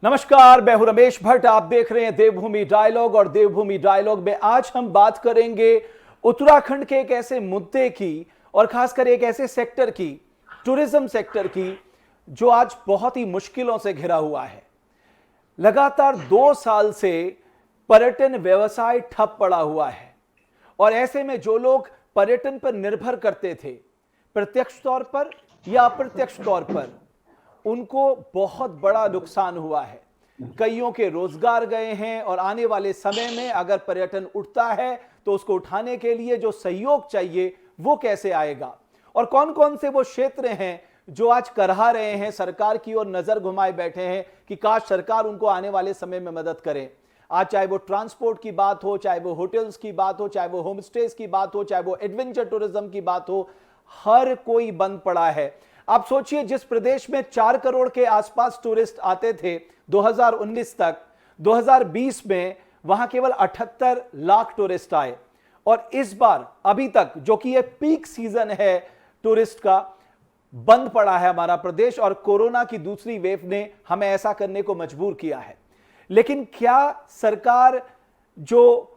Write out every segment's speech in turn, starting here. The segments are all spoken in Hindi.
नमस्कार, मैं हूं रमेश भट्ट। आप देख रहे हैं देवभूमि डायलॉग और देवभूमि डायलॉग में आज हम बात करेंगे उत्तराखंड के एक ऐसे मुद्दे की और खासकर एक ऐसे सेक्टर की, टूरिज्म सेक्टर की, जो आज बहुत ही मुश्किलों से घिरा हुआ है। लगातार 2 साल से पर्यटन व्यवसाय ठप पड़ा हुआ है और ऐसे में जो लोग पर्यटन पर निर्भर करते थे, प्रत्यक्ष तौर पर या अप्रत्यक्ष तौर पर, उनको बहुत बड़ा नुकसान हुआ है। कईयों के रोजगार गए हैं और आने वाले समय में अगर पर्यटन उठता है तो उसको उठाने के लिए जो सहयोग चाहिए वो कैसे आएगा, और कौन कौन से वो क्षेत्र हैं जो आज करहा रहे हैं, सरकार की ओर नजर घुमाए बैठे हैं कि काश सरकार उनको आने वाले समय में मदद करे। आज चाहे वो ट्रांसपोर्ट की बात हो, चाहे वो होटल्स की बात हो, चाहे वो होम स्टेज की बात हो, चाहे वो एडवेंचर टूरिज्म की बात हो, हर कोई बंद पड़ा है। आप सोचिए, जिस प्रदेश में 4 करोड़ के आसपास टूरिस्ट आते थे 2019 तक, 2020 में वहां केवल 78 लाख टूरिस्ट आए। और इस बार अभी तक, जो कि एक पीक सीजन है टूरिस्ट का, बंद पड़ा है हमारा प्रदेश और कोरोना की दूसरी वेव ने हमें ऐसा करने को मजबूर किया है। लेकिन क्या सरकार जो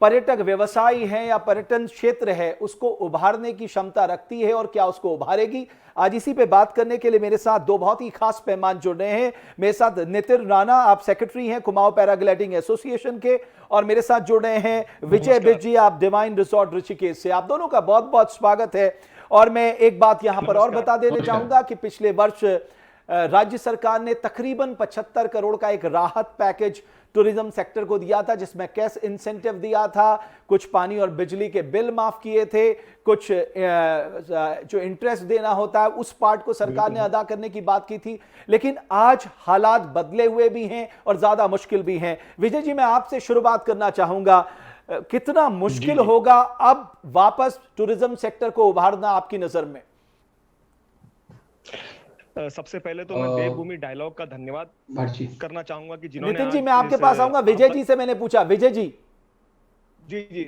पर्यटक व्यवसाय है या पर्यटन क्षेत्र है उसको उभारने की क्षमता रखती है और क्या उसको उभारेगी? आज इसी पे बात करने के लिए मेरे साथ दो बहुत ही खास मेहमान जुड़ रहे हैं। मेरे साथ नितिन राणा, आप सेक्रेटरी हैं कुमाऊं पैराग्लाइडिंग एसोसिएशन के, और मेरे साथ जुड़ रहे हैं विजय बिज जी, आप डिवाइन रिसोर्ट ऋषिकेश से। आप दोनों का बहुत बहुत स्वागत है। और मैं एक बात यहां पर और बता देना चाहूंगा कि पिछले वर्ष राज्य सरकार ने तकरीबन 75 करोड़ का एक राहत पैकेज टूरिज्म सेक्टर को दिया था, जिसमें कैश इंसेंटिव दिया था, कुछ पानी और बिजली के बिल माफ किए थे, कुछ जो इंटरेस्ट देना होता है उस पार्ट को सरकार ने अदा करने की बात की थी। लेकिन आज हालात बदले हुए भी हैं और ज्यादा मुश्किल भी हैं। विजय जी, मैं आपसे शुरुआत करना चाहूंगा, कितना मुश्किल होगा अब वापस टूरिज्म सेक्टर को उभारना आपकी नजर में? सबसे पहले तो मैं देवभूमि डायलॉग का धन्यवाद करना चाहूंगा कि जिन्होंने नितिन जी, मैं आपके पास आऊंगा। विजय जी से मैंने पूछा। विजय जी। जी जी।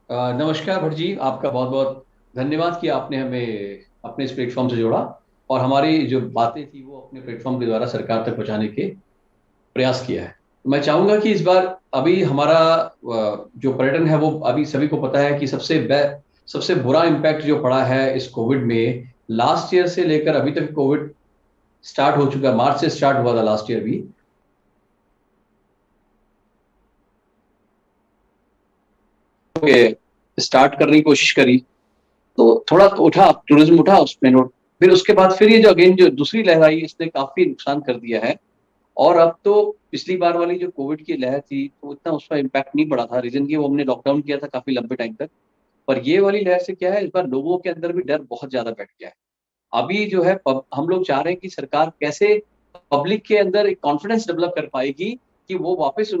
नमस्कार भट्ट जी, आपका बहुत बहुत धन्यवाद कि आपने हमें अपने इस प्लेटफॉर्म से जोड़ा और हमारी जो बातें थी वो अपने प्लेटफॉर्म के द्वारा सरकार तक पहुंचाने के प्रयास किया है। मैं चाहूंगा कि इस बार अभी हमारा जो पर्यटन है वो अभी सभी को पता है कि सबसे बुरा इम्पैक्ट जो पड़ा है इस कोविड में, लास्ट ईयर से लेकर अभी तक कोविड स्टार्ट हो चुका है। मार्च से स्टार्ट हुआ था लास्ट ईयर भी। स्टार्ट करने की कोशिश करी तो थोड़ा उठा, टूरिज्म उठा उसमें नोट, फिर उसके बाद फिर ये जो अगेन जो दूसरी लहर आई इसने काफी नुकसान कर दिया है। और अब तो पिछली बार वाली जो कोविड की लहर थी तो इतना उसका इम्पैक्ट नहीं पड़ा था, रीजन की वो हमने लॉकडाउन किया था काफी लंबे टाइम तक। पर ये वाली लहर से क्या है, इस बार लोगों के अंदर भी डर बहुत ज्यादा बैठ गया है। अभी जो है हम लोग चाह रहे हैं कि सरकार कैसे पब्लिक के अंदर एक कॉन्फिडेंस डेवलप कर पाएगी कि वो वापस।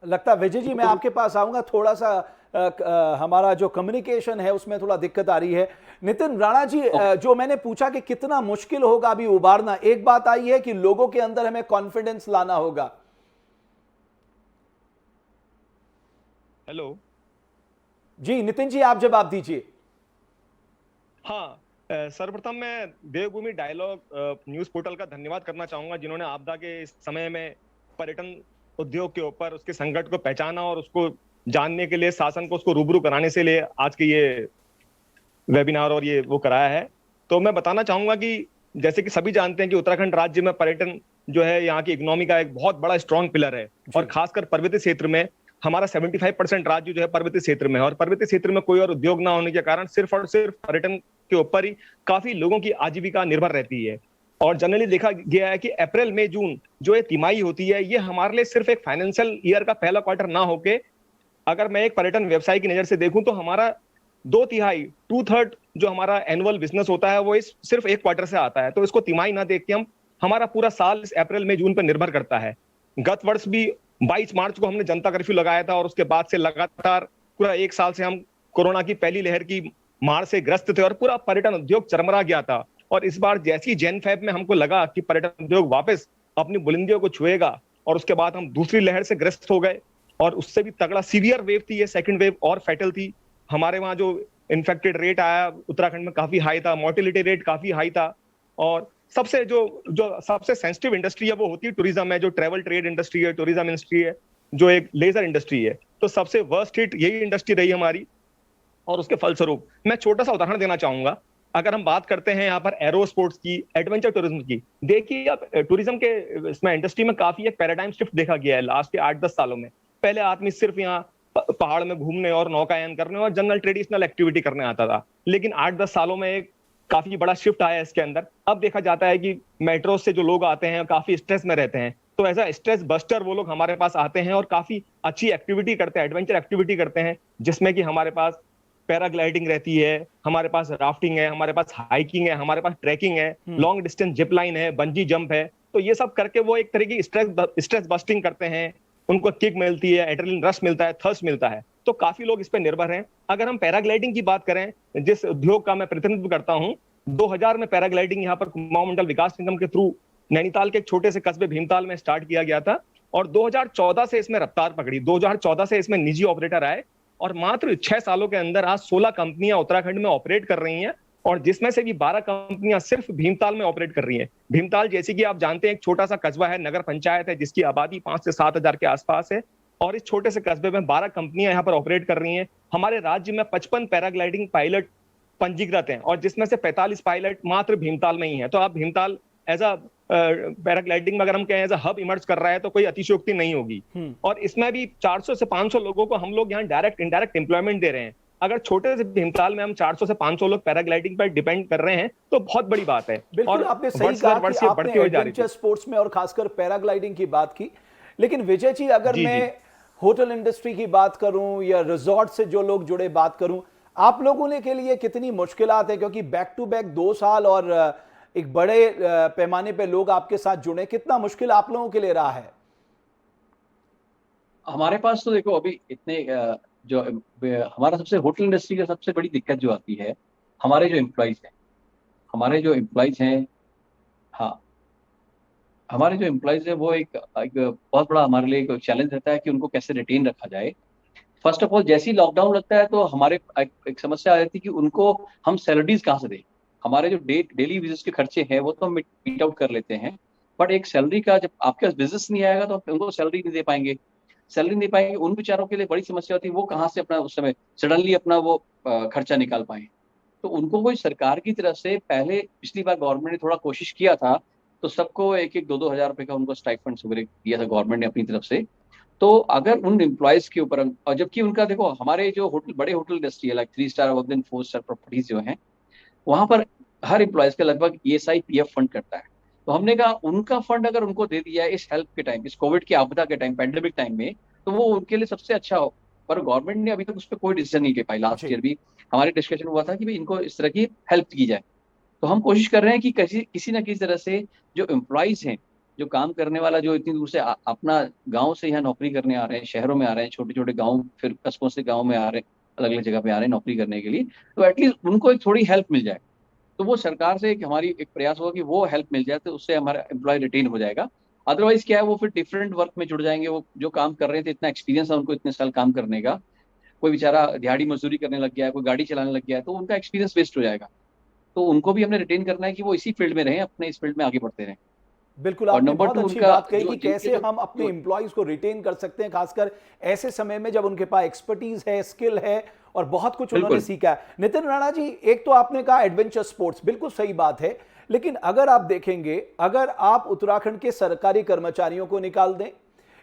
लगता है विजय जी, मैं आपके पास आऊंगा। थोड़ा सा हमारा जो कम्युनिकेशन है उसमें थोड़ा दिक्कत आ रही है। नितिन राणा जी, जो मैंने पूछा कि कितना मुश्किल होगा अभी उबारना, एक बात आई है कि लोगों के अंदर हमें कॉन्फिडेंस लाना होगा। हेलो जी नितिन जी, आप जवाब दीजिए। हाँ, सर्वप्रथम मैं देवभूमि डायलॉग न्यूज पोर्टल का धन्यवाद करना चाहूंगा जिन्होंने आपदा के इस समय में पर्यटन उद्योग के ऊपर उसके संकट को पहचाना और उसको जानने के लिए शासन को उसको रूबरू कराने से लिए आज के ये वेबिनार और ये वो कराया है। तो मैं बताना चाहूंगा कि जैसे कि सभी जानते हैं कि उत्तराखंड राज्य में पर्यटन जो है यहाँ की इकोनॉमी का एक बहुत बड़ा स्ट्रॉन्ग पिलर है और खासकर पर्वतीय क्षेत्र में हमारा 75% राज्य जो है पर्वतीय क्षेत्र में है और पर्वतीय क्षेत्र में कोई और उद्योग ना होने के कारण सिर्फ और सिर्फ पर्यटन के ऊपर ही काफी लोगों की आजीविका निर्भर रहती है। और जनरली देखा गया है कि अप्रैल मई जून जो ये तिमाही होती है ये हमारे लिए सिर्फ एक फाइनेंशियल ईयर का पहला क्वार्टर ना होके, अगर मैं एक पर्यटन व्यवसाय की नजर से देखूं तो हमारा 2/3 2/3 जो हमारा एनुअल बिजनेस होता है वो इस सिर्फ एक क्वार्टर से आता है। तो इसको तिमाही ना देख के हम हमारा पूरा साल इस अप्रैल मई जून पर निर्भर करता है। गत वर्ष भी 22 मार्च को हमने जनता कर्फ्यू लगाया था और उसके बाद से लगातार पूरा एक साल से हम कोरोना की पहली लहर की मार से ग्रस्त थे और पूरा पर्यटन उद्योग चरमरा गया था। और इस बार जैसी जैन फेब में हमको लगा कि पर्यटन उद्योग वापस अपनी बुलंदियों को छुएगा और उसके बाद हम दूसरी लहर से ग्रस्त हो गए और उससे भी तगड़ा सीवियर वेव थी ये, सेकंड वेव और फैटल थी। हमारे वहां जो इन्फेक्टेड रेट आया उत्तराखंड में काफी हाई था, मोर्टेलिटी रेट काफी हाई था। और सबसे जो जो सबसे सेंसिटिव इंडस्ट्री है वो होती है टूरिज्म है, जो ट्रेवल ट्रेड इंडस्ट्री है, टूरिज्म इंडस्ट्री है, जो एक लेजर इंडस्ट्री है। तो सबसे वर्स्ट हिट यही इंडस्ट्री रही हमारी। और उसके फलस्वरूप मैं छोटा सा उदाहरण देना चाहूंगा। अगर हम बात करते हैं यहाँ पर एरो स्पोर्ट्स की, एडवेंचर टूरिज्म की, देखिए अब टूरिज्म के इसमें इंडस्ट्री में काफी एक पैराडाइम शिफ्ट देखा गया है लास्ट के 8-10 सालों में। पहले आदमी सिर्फ यहाँ पहाड़ में घूमने और नौकायन करने और जनरल ट्रेडिशनल एक्टिविटी करने आता था, लेकिन 8-10 सालों में एक काफी बड़ा शिफ्ट आया इसके अंदर। अब देखा जाता है कि मेट्रो से जो लोग आते हैं काफी स्ट्रेस में रहते हैं, तो एज अ स्ट्रेस बस्टर वो लोग हमारे पास आते हैं और काफी अच्छी एक्टिविटी करते हैं, एडवेंचर एक्टिविटी करते हैं, जिसमें कि हमारे पास पैराग्लाइडिंग रहती है, हमारे पास राफ्टिंग है, हमारे पास हाइकिंग है, हमारे पास ट्रैकिंग है, लॉन्ग डिस्टेंस जिप लाइन है, बंजी जंप है। तो ये सब करके वो एक तरह की स्ट्रेस बस्टिंग करते हैं, उनको किक मिलती है, एड्रेनलिन रश मिलता है, थर्स्ट मिलता है। तो काफी लोग इस पर निर्भर हैं। अगर हम पैराग्लाइडिंग की बात करें, जिस उद्योग का मैं प्रतिनिधित्व करता हूं, 2000 में पैराग्लाइडिंग यहाँ पर कुमाऊं मंडल विकास निगम के थ्रू नैनीताल के एक छोटे से कस्बे भीमताल में स्टार्ट किया गया था और 2014 से इसमें रफ्तार पकड़ी। 2014 से इसमें निजी ऑपरेटर आए और मात्र 6 सालों के अंदर आज 16 कंपनियां उत्तराखंड में ऑपरेट कर रही हैं और जिसमें से भी 12 कंपनियां सिर्फ भीमताल में ऑपरेट कर रही हैं। भीमताल जैसे कि आप जानते हैं एक छोटा सा कस्बा है, नगर पंचायत है, जिसकी आबादी 5 से 7 हजार के आसपास है और इस छोटे से कस्बे में 12 कंपनियां यहाँ पर ऑपरेट कर रही हैं। हमारे राज्य में 55 पैराग्लाइडिंग पायलट पंजीकृत हैं और जिसमें से 45 पायलट मात्र भीमताल में ही है। तो आप भीमताल एज अ पैराग्लाइडिंग में अगर हम कहें एज अ हब इमर्ज कर रहा है तो कोई अतिशयोक्ति नहीं होगी। और इसमें भी 400 से 500 लोगों को हम लोग यहाँ डायरेक्ट इनडायरेक्ट एम्प्लॉयमेंट दे रहे हैं। अगर छोटे से भीमताल में हम 400 से 500 लोग पैराग्लाइडिंग पर डिपेंड कर रहे हैं तो बहुत बड़ी बात है। बिल्कुल, और आपने सही कहा कि आपने एडवेंचर स्पोर्ट्स में और खासकर पैराग्लाइडिंग की बात की। लेकिन विजय जी, अगर मैं होटल इंडस्ट्री की बात करूं या रिजॉर्ट से जो लोग जुड़े बात करूं, आप लोगों ने के लिए कितनी मुश्किलात है, क्योंकि बैक टू बैक 2 साल और एक बड़े पैमाने पे लोग आपके साथ जुड़े, कितना मुश्किल आप लोगों के लिए रहा है? हमारे पास तो देखो अभी इतने जो हमारा सबसे होटल इंडस्ट्री का सबसे बड़ी दिक्कत जो आती है, हमारे जो एम्प्लॉइज हैं, हाँ, हमारे जो एम्प्लॉइज है वो एक बहुत बड़ा हमारे लिए एक चैलेंज रहता है कि उनको कैसे रिटेन रखा जाए। फर्स्ट ऑफ ऑल, जैसे ही लॉकडाउन लगता है तो हमारे एक समस्या आ जाती है कि उनको हम सैलरीज कहाँ से दें। हमारे जो डेली बिजनेस के खर्चे हैं वो तो हम मीट आउट कर लेते हैं, बट एक सैलरी का जब आपके पास बिजनेस नहीं आएगा तो उनको सैलरी नहीं दे पाएंगे। उन बेचारों के लिए बड़ी समस्या होती है, वो कहाँ से अपना उस समय सडनली अपना वो खर्चा निकाल पाए। तो उनको कोई सरकार की तरफ से पहले पिछली बार गवर्नमेंट ने थोड़ा कोशिश किया था, तो सबको 1-2 हजार रुपए का उनको स्टाइपेंड वगैरह दिया था गवर्नमेंट ने अपनी तरफ से। तो अगर उन एम्प्लॉयज के ऊपर, और जबकि उनका देखो हमारे जो होटल, बड़े होटल इंडस्ट्री है लाइक 3 स्टार और 4 स्टार प्रॉपर्टीज जो हैं, वहां पर हर एम्प्लॉयज का लगभग ESI PF फंड करता है। तो हमने कहा उनका फंड अगर उनको दे दिया है इस हेल्प के टाइम, इस कोविड की आपदा के टाइम, पैंडेमिक टाइम में, तो वो उनके लिए सबसे अच्छा हो। पर गवर्नमेंट ने अभी तक उस पर कोई डिसीजन नहीं ले पाई। लास्ट ईयर भी हमारी डिस्कशन हुआ था कि भाई इनको इस तरह की हेल्प की जाए। तो हम कोशिश कर रहे हैं कि किसी ना किसी तरह से जो एम्प्लॉइज हैं, जो काम करने वाला, जो इतनी दूर से अपना गांव से यहाँ नौकरी करने आ रहे हैं, शहरों में आ रहे हैं, छोटे छोटे गांव, फिर कस्बों से गांव में आ रहे हैं, अलग अलग जगह पे आ रहे हैं नौकरी करने के लिए, तो एटलीस्ट उनको एक थोड़ी हेल्प मिल जाए। तो वो सरकार से हमारी एक प्रयास होगा कि वो हेल्प मिल जाए, तो उससे हमारा एम्प्लॉय रिटेन हो जाएगा। अदरवाइज क्या है, वो फिर डिफरेंट वर्क में जुड़ जाएंगे। वो जो काम कर रहे थे, इतना एक्सपीरियंस है उनको इतने साल काम करने का, कोई बेचारा दिहाड़ी मजदूरी करने लग गया है, कोई गाड़ी चलाने लग गया है, तो उनका एक्सपीरियंस वेस्ट हो जाएगा। तो उनको भी हमने रिटेन करना है कि वो इसी फील्ड में रहें, अपने इस फील्ड में आगे बढ़ते रहें। बिल्कुल, आपने बहुत अच्छी बात कही कि कैसे हम अपने जो एम्प्लॉइज को रिटेन कर सकते हैं, खासकर ऐसे समय में जब उनके पास एक्सपर्टीज है, स्किल है और बहुत कुछ उन्होंने सीखा है। नितिन राणा जी, एक तो आपने कहा एडवेंचर स्पोर्ट्स, बिल्कुल सही बात है, लेकिन अगर आप देखेंगे, अगर आप उत्तराखंड के सरकारी कर्मचारियों को निकाल दें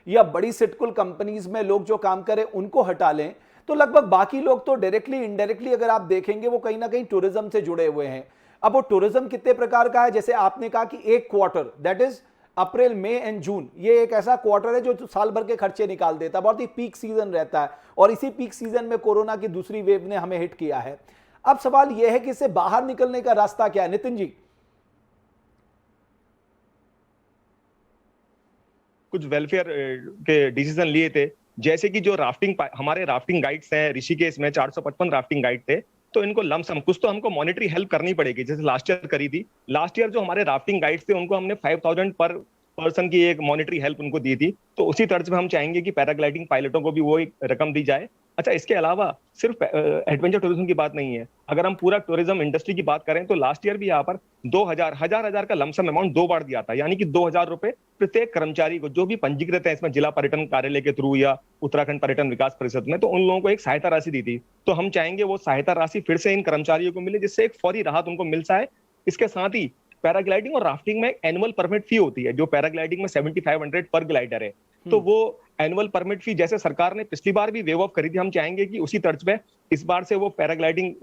या बड़ी सिटकुल कंपनीज में लोग जो काम करें उनको हटा लें, तो लगभग बाकी लोग तो डायरेक्टली इनडायरेक्टली अगर आप देखेंगे वो कहीं ना कहीं टूरिज्म से जुड़े हुए हैं। अब वो टूरिज्म कितने प्रकार का है, जैसे आपने कहा कि एक quarter, that is April, May and June, ये एक ऐसा क्वार्टर है जो साल भर के खर्चे निकाल देता है, बहुत ही पीक सीजन रहता है और इसी पीक सीजन में कोरोना की दूसरी वेव ने हमें हिट किया है। अब सवाल यह है कि इससे बाहर निकलने का रास्ता क्या है, नितिन जी? कुछ वेलफेयर के डिसीजन लिए थे, जैसे कि जो हमारे राफ्टिंग गाइड्स हैं ऋषिकेश में 455 राफ्टिंग गाइड थे, तो इनको लमसम कुछ तो हमको मॉनेटरी हेल्प करनी पड़ेगी, जैसे लास्ट ईयर करी थी। लास्ट ईयर जो हमारे राफ्टिंग गाइड्स थे उनको हमने 5000 पर पर्सन की एक मॉनेटरी हेल्प उनको दी थी। तो उसी तर्ज में हम चाहेंगे कि पैराग्लाइडिंग पायलटों को भी वो एक रकम दी जाए अच्छा, इसके अलावा सिर्फ एडवेंचर टूरिज्म की बात नहीं है। अगर हम पूरा टूरिज्म इंडस्ट्री की बात करें तो लास्ट ईयर भी यहाँ पर 2000 का लमसम अमाउंट 2 बार दिया था, यानी कि 2000 रुपए प्रत्येक कर्मचारी को जो भी पंजीकृत है इसमें जिला पर्यटन कार्यालय के थ्रू या उत्तराखंड पर्यटन विकास परिषद में, तो उन लोगों को एक सहायता राशि दी थी। तो हम चाहेंगे वो सहायता राशि फिर से इन कर्मचारियों को मिले, जिससे एक फौरी राहत उनको मिल जाए। इसके साथ ही पैराग्लाइडिंग और राफ्टिंग में एनुअल परमिट फी होती है, जो पैराग्लाइडिंग में 7500 पर ग्लाइडर है, तो वो एनुअल परमिट फी जैसे सरकार ने पिछली बार भी वेव ऑफ करी थी, हम चाहेंगे कि उसी तर्ज पे इस बार से वो पैराग्लाइडिंग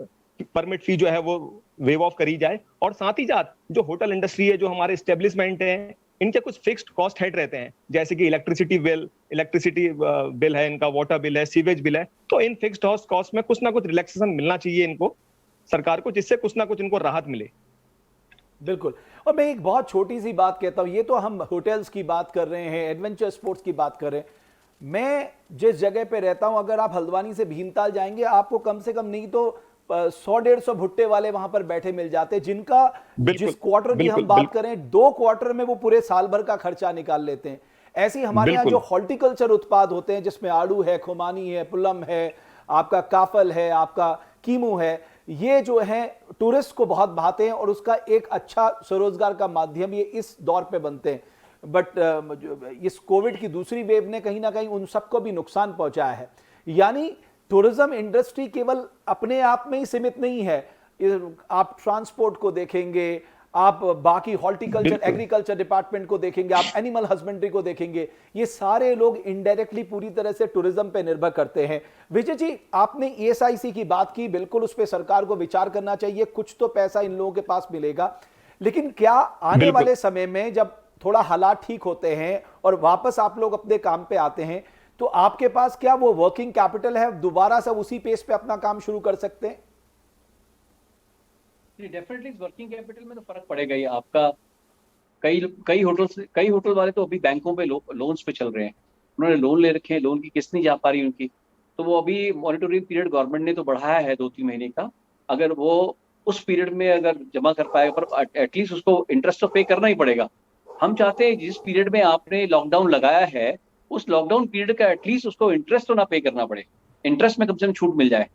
परमिट फी जो है वो वेव ऑफ करी जाए। और साथ ही साथ जो होटल इंडस्ट्री है, जो हमारे स्टेब्लिशमेंट है, इनके कुछ फिक्स्ड कॉस्ट हेड रहते हैं, जैसे कि इलेक्ट्रिसिटी बिल है इनका, वाटर बिल है, सीवेज बिल है, तो इन फिक्स्ड कॉस्ट में कुछ ना कुछ रिलैक्सेशन मिलना चाहिए इनको, सरकार को, जिससे कुछ ना कुछ इनको राहत मिले। बिल्कुल। और मैं एक बहुत छोटी सी बात कहता हूं, ये तो हम होटल्स की बात कर रहे हैं, एडवेंचर स्पोर्ट्स की बात कर रहे हैं। मैं जिस जगह पे रहता हूं, अगर आप हल्द्वानी से भीमताल जाएंगे, आपको कम से कम नहीं तो 100-150 भुट्टे वाले वहां पर बैठे मिल जाते हैं, जिनका जिस क्वार्टर की हम बात करें 2 क्वार्टर में वो पूरे साल भर का खर्चा निकाल लेते हैं। ऐसी हमारे यहाँ जो हॉर्टिकल्चर उत्पाद होते हैं, जिसमें आड़ू है, खुमानी है, पुलम है, आपका काफल है, आपका कीमू है, ये जो है टूरिस्ट को बहुत भाते हैं और उसका एक अच्छा स्वरोजगार का माध्यम ये इस दौर पे बनते हैं। बट इस कोविड की दूसरी वेव ने कहीं ना कहीं उन सबको भी नुकसान पहुंचाया है। यानी टूरिज्म इंडस्ट्री केवल अपने आप में ही सीमित नहीं है, आप ट्रांसपोर्ट को देखेंगे, आप बाकी हॉर्टिकल्चर एग्रीकल्चर डिपार्टमेंट को देखेंगे, आप एनिमल हस्बेंड्री को देखेंगे, ये सारे लोग इनडायरेक्टली पूरी तरह से टूरिज्म पे निर्भर करते हैं। विजय जी, आपने ESIC की बात की, बिल्कुल उस पर सरकार को विचार करना चाहिए, कुछ तो पैसा इन लोगों के पास मिलेगा, लेकिन क्या आने वाले समय में जब थोड़ा हालात ठीक होते हैं और वापस आप लोग अपने काम पे आते हैं, तो आपके पास क्या वो वर्किंग कैपिटल है, दोबारा से उसी पेस पे अपना काम शुरू कर सकते हैं? डेफिनेटली वर्किंग कैपिटल में तो फर्क पड़ेगा ही आपका। कई होटल वाले तो अभी बैंकों पे लोन्स पे चल रहे हैं, उन्होंने लोन ले रखे हैं, लोन की किस्त नहीं जा पा रही उनकी, तो वो अभी मॉनिटरिंग पीरियड गवर्नमेंट ने तो बढ़ाया है 2-3 महीने का, अगर वो उस पीरियड में अगर जमा कर पाएगा, पर एटलीस्ट उसको इंटरेस्ट तो पे करना ही पड़ेगा। हम चाहते हैं जिस पीरियड में आपने लॉकडाउन लगाया है, उस लॉकडाउन पीरियड का एटलीस्ट उसको इंटरेस्ट तो ना पे करना पड़े, इंटरेस्ट में कम से कम छूट मिल जाए,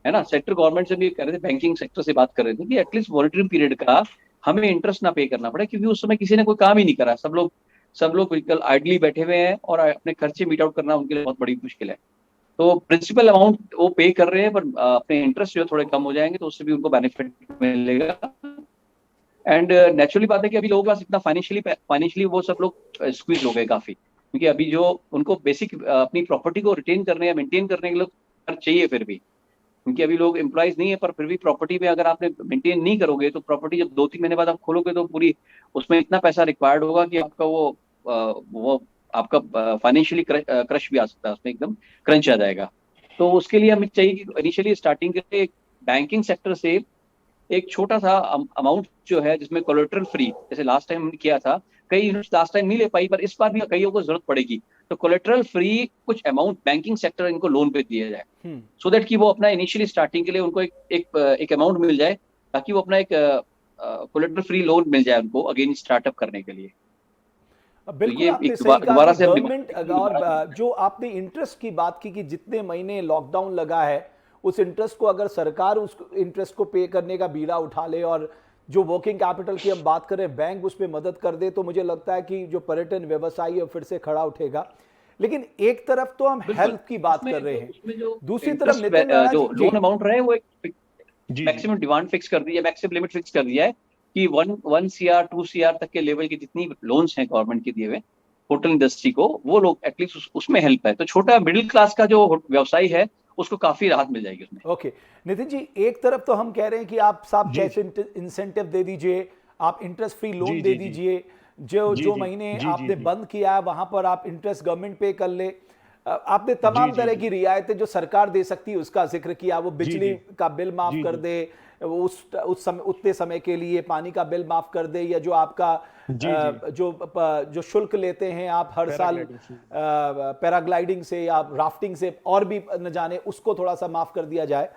है ना। सेक्टर गवर्नमेंट से भी कह रहे थे, बैंकिंग सेक्टर से बात कर रहे थे कि एटलीस्ट मॉनिटरिंग पीरियड का हमें इंटरेस्ट ना पे करना पड़े, क्योंकि उस समय किसी ने कोई काम ही नहीं करा, सब लोग बिल्कुल आइडली बैठे हुए हैं और अपने खर्चे मीट आउट करना उनके लिए बहुत बड़ी मुश्किल है। तो प्रिंसिपल अमाउंट वो पे कर रहे हैं, पर अपने इंटरेस्ट जो थोड़े कम हो जाएंगे तो उससे भी उनको बेनिफिट मिलेगा। एंड नेचुरली बात है कि अभी लोगों के पास इतना फाइनेंशियली वो सब लोग स्क्वीज हो गए काफी, क्योंकि अभी जो उनको बेसिक अपनी प्रॉपर्टी को रिटेन करने या मेंटेन करने के लिए चाहिए, फिर भी क्योंकि अभी लोग एम्प्लॉइज नहीं है, पर फिर भी प्रॉपर्टी में अगर आपने मेंटेन नहीं करोगे तो प्रॉपर्टी जब 2-3 महीने बाद आप खोलोगे तो पूरी उसमें इतना पैसा रिक्वायर्ड होगा कि आपका वो आपका फाइनेंशियली क्रश भी आ सकता है, उसमें एकदम क्रंच आ जाएगा। तो उसके लिए हमें चाहिए कि इनिशियली स्टार्टिंग के लिए बैंकिंग सेक्टर से एक छोटा सा अमाउंट जो है, जिसमें कोलेटरल फ्री, जैसे लास्ट टाइम हमने किया था, कई यूनिट्स लास्ट टाइम नहीं ले पाई, पर इस बार भी कईयों को जरूरत पड़ेगी, तो कोलेटरल फ्री कुछ अमाउंट बैंकिंग सेक्टर इनको लोन पे दिया जाए, सो दैट कि वो अपना इनिशियली स्टार्टिंग के लिए उनको एक अमाउंट मिल जाए, ताकि वो अपना एक कोलेटरल फ्री लोन मिल जाए उनको अगेन स्टार्टअप करने के लिए। बिल्कुल, तो आपने सही कहा कि गवर्नमेंट, और जो आपने इंटरेस्ट की बात की कि जितने महीने लॉकडाउन लगा है उस इंटरेस्ट को अगर सरकार उस इंटरेस्ट को पे करने का बीड़ा उठा ले, और जो वर्किंग कैपिटल की हम बात करें बैंक उस पर मदद कर दे, तो मुझे लगता है कि जो पर्यटन व्यवसाय है फिर से खड़ा उठेगा। लेकिन एक तरफ तो हम हेल्थ की बात कर रहे हैं, दूसरी तरफ जो लोन अमाउंट रहे वो एक मैक्सिमम डिमांड फिक्स कर दी है, मैक्सिमम लिमिट फिक्स कर दिया है कि 1 CR 2 CR तक के लेवल की जितनी लोन्स हैं गवर्नमेंट के दिए हुए होटल इंडस्ट्री को, वो लोग एटलीस्ट उसमें हेल्प है, तो छोटा मिडिल क्लास का जो व्यवसाय है उसको काफी राहत मिल जाएगी उसमें। ओके नितिन जी, एक तरफ तो हम कह रहे हैं कि आप साहब कैश इंसेंटिव दे दीजिए, आप इंटरेस्ट फ्री लोन दे दीजिए, जो महीने आपने बंद किया है वहां पर आप इंटरेस्ट गवर्नमेंट पे कर ले, आपने तमाम तरह की रियायतें जो सरकार दे सकती है उसका जिक्र किया, वो बिजली का बिल माफ कर दे, उस समय उतने समय के लिए पानी का बिल माफ कर दे, या जो आपका जो शुल्क लेते हैं आप हर साल पैराग्लाइडिंग से या राफ्टिंग से और भी न जाने, उसको थोड़ा सा माफ कर दिया जाए।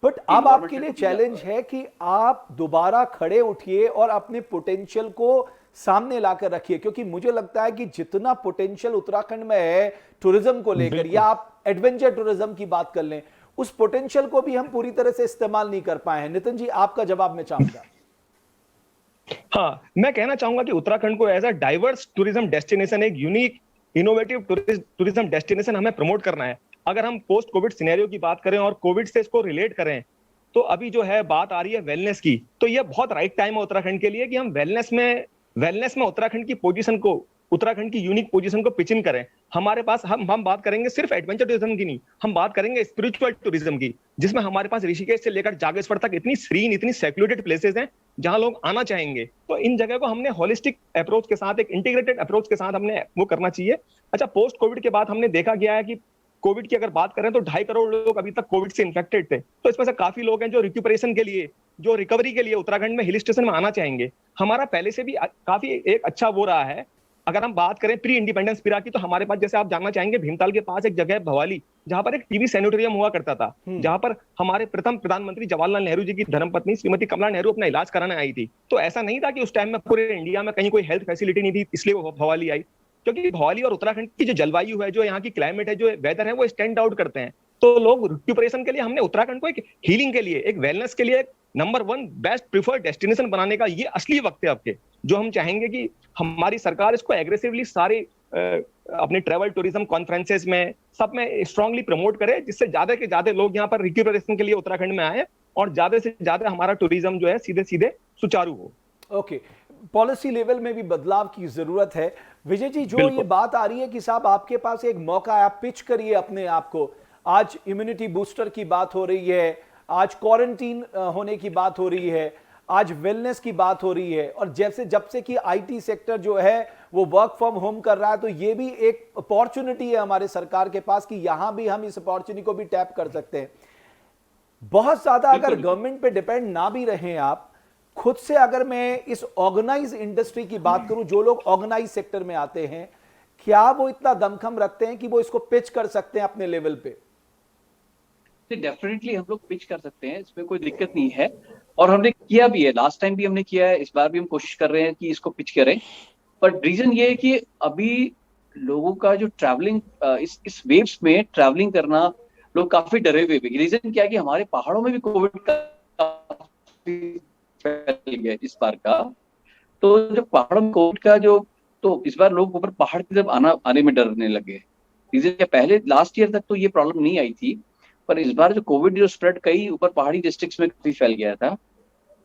बट अब आपके लिए चैलेंज है कि आप दोबारा खड़े उठिए और अपने पोटेंशियल को सामने लाकर रखिए, क्योंकि मुझे लगता है कि जितना पोटेंशियल उत्तराखंड में है टूरिज्म को लेकर, या आप एडवेंचर टूरिज्म की बात कर लें, उस पोटेंशियल को भी हम पूरी तरह से इस्तेमाल नहीं कर पाए हैं। नितिन जी, आपका जवाब मैं चाहूंगा। हाँ, मैं कहना चाहूंगा कि उत्तराखंड को as a diverse tourism destination, एक यूनिक इनोवेटिव टूरिज्म डेस्टिनेशन हमें प्रमोट करना है। अगर हम पोस्ट कोविड सिनेरियो की बात करें और कोविड से इसको रिलेट करें, तो अभी जो है बात आ रही है वेलनेस की, तो ये बहुत राइट टाइम है उत्तराखंड के लिए कि हम वेलनेस में उत्तराखंड की पोजीशन को, उत्तराखंड की यूनिक पोजीशन को पिच इन करें। हमारे पास हम बात करेंगे सिर्फ एडवेंचर टूरिज्म की नहीं, हम बात करेंगे स्पिरिचुअल टूरिज्म की, जिसमें हमारे पास ऋषिकेश से लेकर जागेश्वर तक इतनी सीरीन, इतनी सेक्लूडेड प्लेसेस हैं जहां लोग आना चाहेंगे। तो इन जगह को हमने होलिस्टिक अप्रोच के साथ, एक इंटीग्रेटेड अप्रोच के साथ हमने वो करना चाहिए। अच्छा, पोस्ट कोविड के बाद हमने देखा गया है कि कोविड की अगर बात करें तो 2.5 करोड़ लोग अभी तक कोविड से इन्फेक्टेड थे। तो इसमें से काफी लोग हैं जो रिक्यूपरेशन के लिए, जो रिकवरी के लिए उत्तराखंड में हिल स्टेशन में आना चाहेंगे। हमारा पहले से भी काफी एक अच्छा वो रहा है। अगर हम बात करें प्री इंडिपेंडेंस पीरियड की, तो हमारे पास, जैसे आप जानना चाहेंगे, भीमताल के पास एक जगह है भवाली, जहां पर एक टीबी सैनिटोरियम हुआ करता था, जहां पर हमारे प्रथम प्रधानमंत्री जवाहरलाल नेहरू जी की धर्मपत्नी श्रीमती कमला नेहरू अपना इलाज कराने आई थी। तो ऐसा नहीं था कि उस टाइम में पूरे इंडिया में कहीं कोई हेल्थ फैसिलिटी नहीं थी इसलिए वो भवाली आई, क्योंकि भवाली और उत्तराखंड की जो जलवायु है, जो यहाँ की क्लाइमेट है, जो वेदर है, वो स्टैंड आउट करते हैं। तो लोग रिक्यूपरेशन के लिए, हमने उत्तराखंड को एक हीलिंग के लिए, एक वेलनेस के लिए नंबर 1 बेस्ट प्रिफर्ड डेस्टिनेशन बनाने का ये असली वक्त है आपके, जो हम चाहेंगे कि हमारी सरकार इसको एग्रेसिवली सारे अपने ट्रैवल टूरिज्म कॉन्फ्रेंसेस में, सब में स्ट्रांगली प्रमोट करे, जिससे ज्यादा के ज्यादा लोग यहाँ पर रिक्यूपरेशन के लिए उत्तराखंड में आए और ज्यादा से ज्यादा हमारा टूरिज्म जो है सीधे सीधे सुचारू हो। ओके, पॉलिसी लेवल में भी बदलाव की जरूरत है। विजय जी, जो ये बात आ रही है कि साहब आपके पास एक मौका है, आप पिच करिए अपने आप को। आज इम्यूनिटी बूस्टर की बात हो रही है, आज क्वारंटीन होने की बात हो रही है, आज वेलनेस की बात हो रही है, और जब से कि आईटी सेक्टर जो है वो वर्क फ्रॉम होम कर रहा है, तो ये भी एक अपॉर्चुनिटी है हमारे सरकार के पास कि यहां भी हम इस अपॉर्चुनिटी को भी टैप कर सकते हैं। बहुत ज्यादा अगर गवर्नमेंट पे डिपेंड ना भी रहे आप, खुद से अगर मैं इस ऑर्गेनाइज इंडस्ट्री की बात करूं, जो लोग ऑर्गेनाइज सेक्टर में आते हैं, क्या वो इतना दमखम रखते हैं कि वो इसको पिच कर सकते हैं अपने लेवल पे? डेफिनेटली हम लोग पिच कर सकते हैं, इसमें कोई दिक्कत नहीं है, और हमने किया भी है। लास्ट टाइम भी हमने किया है, इस बार भी हम कोशिश कर रहे हैं कि इसको पिच करें। बट रीजन ये है कि अभी लोगों का जो ट्रैवलिंग, इस वेव्स में ट्रैवलिंग करना, लोग काफी डरे हुए हैं। रीजन क्या है कि हमारे पहाड़ों में भी कोविड का फैल गया इस बार का। तो जो पहाड़ों में कोविड का जो, तो इस बार लोग ऊपर पहाड़ की तरफ आने में डरने लगे। रीजन क्या, पहले लास्ट ईयर तक तो ये प्रॉब्लम नहीं आई थी, पर इस बार जो कोविड जो स्प्रेड कई ऊपर पहाड़ी डिस्ट्रिक्ट्स में काफी फैल गया था।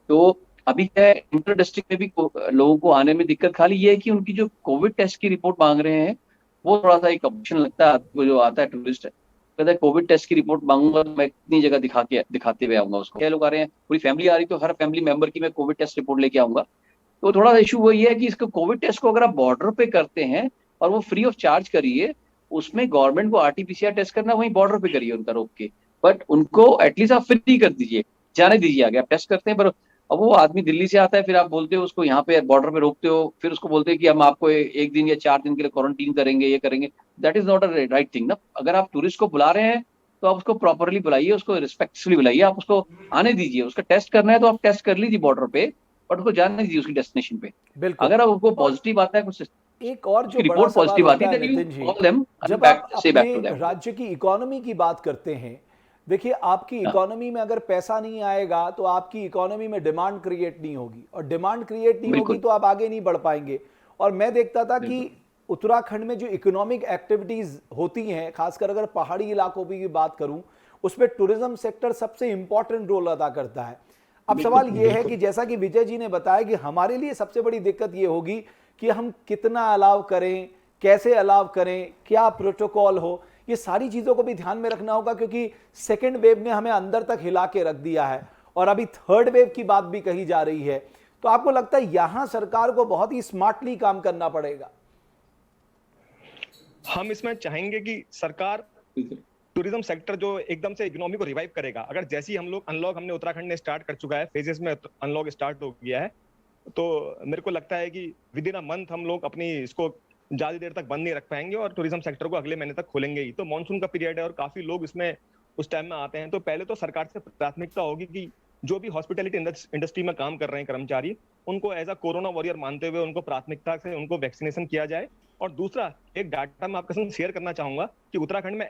तो अभी क्या है, इंटर डिस्ट्रिक्ट में भी लोगों को आने में दिक्कत खाली ये है कि उनकी जो कोविड टेस्ट की रिपोर्ट मांग रहे हैं, वो थोड़ा सा एक ऑप्शन लगता है आपको। जो आता है टूरिस्ट, कहता है कोविड टेस्ट की रिपोर्ट मांगूंगा तो मैं कितनी जगह दिखाते हुए आऊंगा उसको। क्या लोग आ रहे हैं, पूरी फैमिली आ रही, तो हर फैमिली मेंबर की मैं कोविड टेस्ट रिपोर्ट लेके आऊंगा। तो थोड़ा सा इशू वही है कि इसको कोविड टेस्ट को अगर आप बॉर्डर पे करते हैं और वो फ्री ऑफ चार्ज करिए, उसमें गवर्नमेंट को आरटीपीसीआर टेस्ट करना वहीं बॉर्डर पे करिए उनका रोक के, बट उनको एटलीस्ट आप फ्री कर दीजिए, जाने दीजिए आगे। आप टेस्ट करते हैं, पर अब वो आदमी दिल्ली से आता है, फिर आप बोलते हो उसको यहाँ पे बॉर्डर पे रोकते हो, फिर उसको बोलते हैं कि हम आपको 1 दिन या 4 दिन के लिए क्वारंटीन करेंगे, ये करेंगे। That is not a right thing ना। अगर आप टूरिस्ट को बुला रहे हैं तो आप उसको प्रॉपरली बुलाइए, उसको रिस्पेक्टफुली बुलाइए, आप उसको आने दीजिए। उसका टेस्ट करना है तो आप टेस्ट कर लीजिए बॉर्डर पे, बट उसको जाने दीजिए उसकी डेस्टिनेशन पे। अगर आप उसको पॉजिटिव आता है, कुछ एक और जो बड़ा रिपोर्ट सवाल पॉजिटिव आती होता है, है नितिन जी, कॉल देम जब बैक आप से बैक टू अपने देम। राज्य की इकोनॉमी की बात करते हैं, देखिए आपकी इकोनॉमी में अगर पैसा नहीं आएगा तो आपकी इकोनॉमी में डिमांड क्रिएट नहीं होगी, और डिमांड क्रिएट नहीं होगी तो आप आगे नहीं बढ़ पाएंगे। और मैं देखता था कि उत्तराखंड में जो इकोनॉमिक एक्टिविटीज होती हैं, खासकर अगर पहाड़ी इलाकों की बात करूं, उसमें टूरिज्म सेक्टर सबसे इंपॉर्टेंट रोल अदा करता है। अब सवाल यह है कि जैसा कि विजय जी ने बताया कि हमारे लिए सबसे बड़ी दिक्कत यह होगी कि हम कितना अलाउ करें, कैसे अलाउ करें, क्या प्रोटोकॉल हो, ये सारी चीजों को भी ध्यान में रखना होगा, क्योंकि सेकेंड वेव ने हमें अंदर तक हिला के रख दिया है और अभी थर्ड वेव की बात भी कही जा रही है। तो आपको लगता है यहां सरकार को बहुत ही स्मार्टली काम करना पड़ेगा? हम इसमें चाहेंगे कि सरकार टूरिज्म सेक्टर जो एकदम से इकोनॉमी को रिवाइव करेगा, अगर जैसे ही हम लोग अनलॉक, हमने उत्तराखंड ने स्टार्ट कर चुका है, फेजेस में अनलॉक स्टार्ट हो गया है, तो मेरे को लगता है कि विद इन अ मंथ हम लोग अपनी इसको ज्यादा देर तक बंद नहीं रख पाएंगे और टूरिज्म सेक्टर को अगले महीने तक खोलेंगे ही। तो मानसून का पीरियड है और काफी लोग इसमें उस टाइम में आते हैं, तो पहले तो सरकार से प्राथमिकता होगी कि जो भी हॉस्पिटैलिटी इंडस्ट्री में काम कर रहे हैं कर्मचारी, उनको एज अ कोरोना वॉरियर मानते हुए उनको प्राथमिकता से उनको वैक्सीनेशन किया जाए। और दूसरा एक डाटा मैं आपके साथ शेयर करना चाहूंगा कि उत्तराखंड में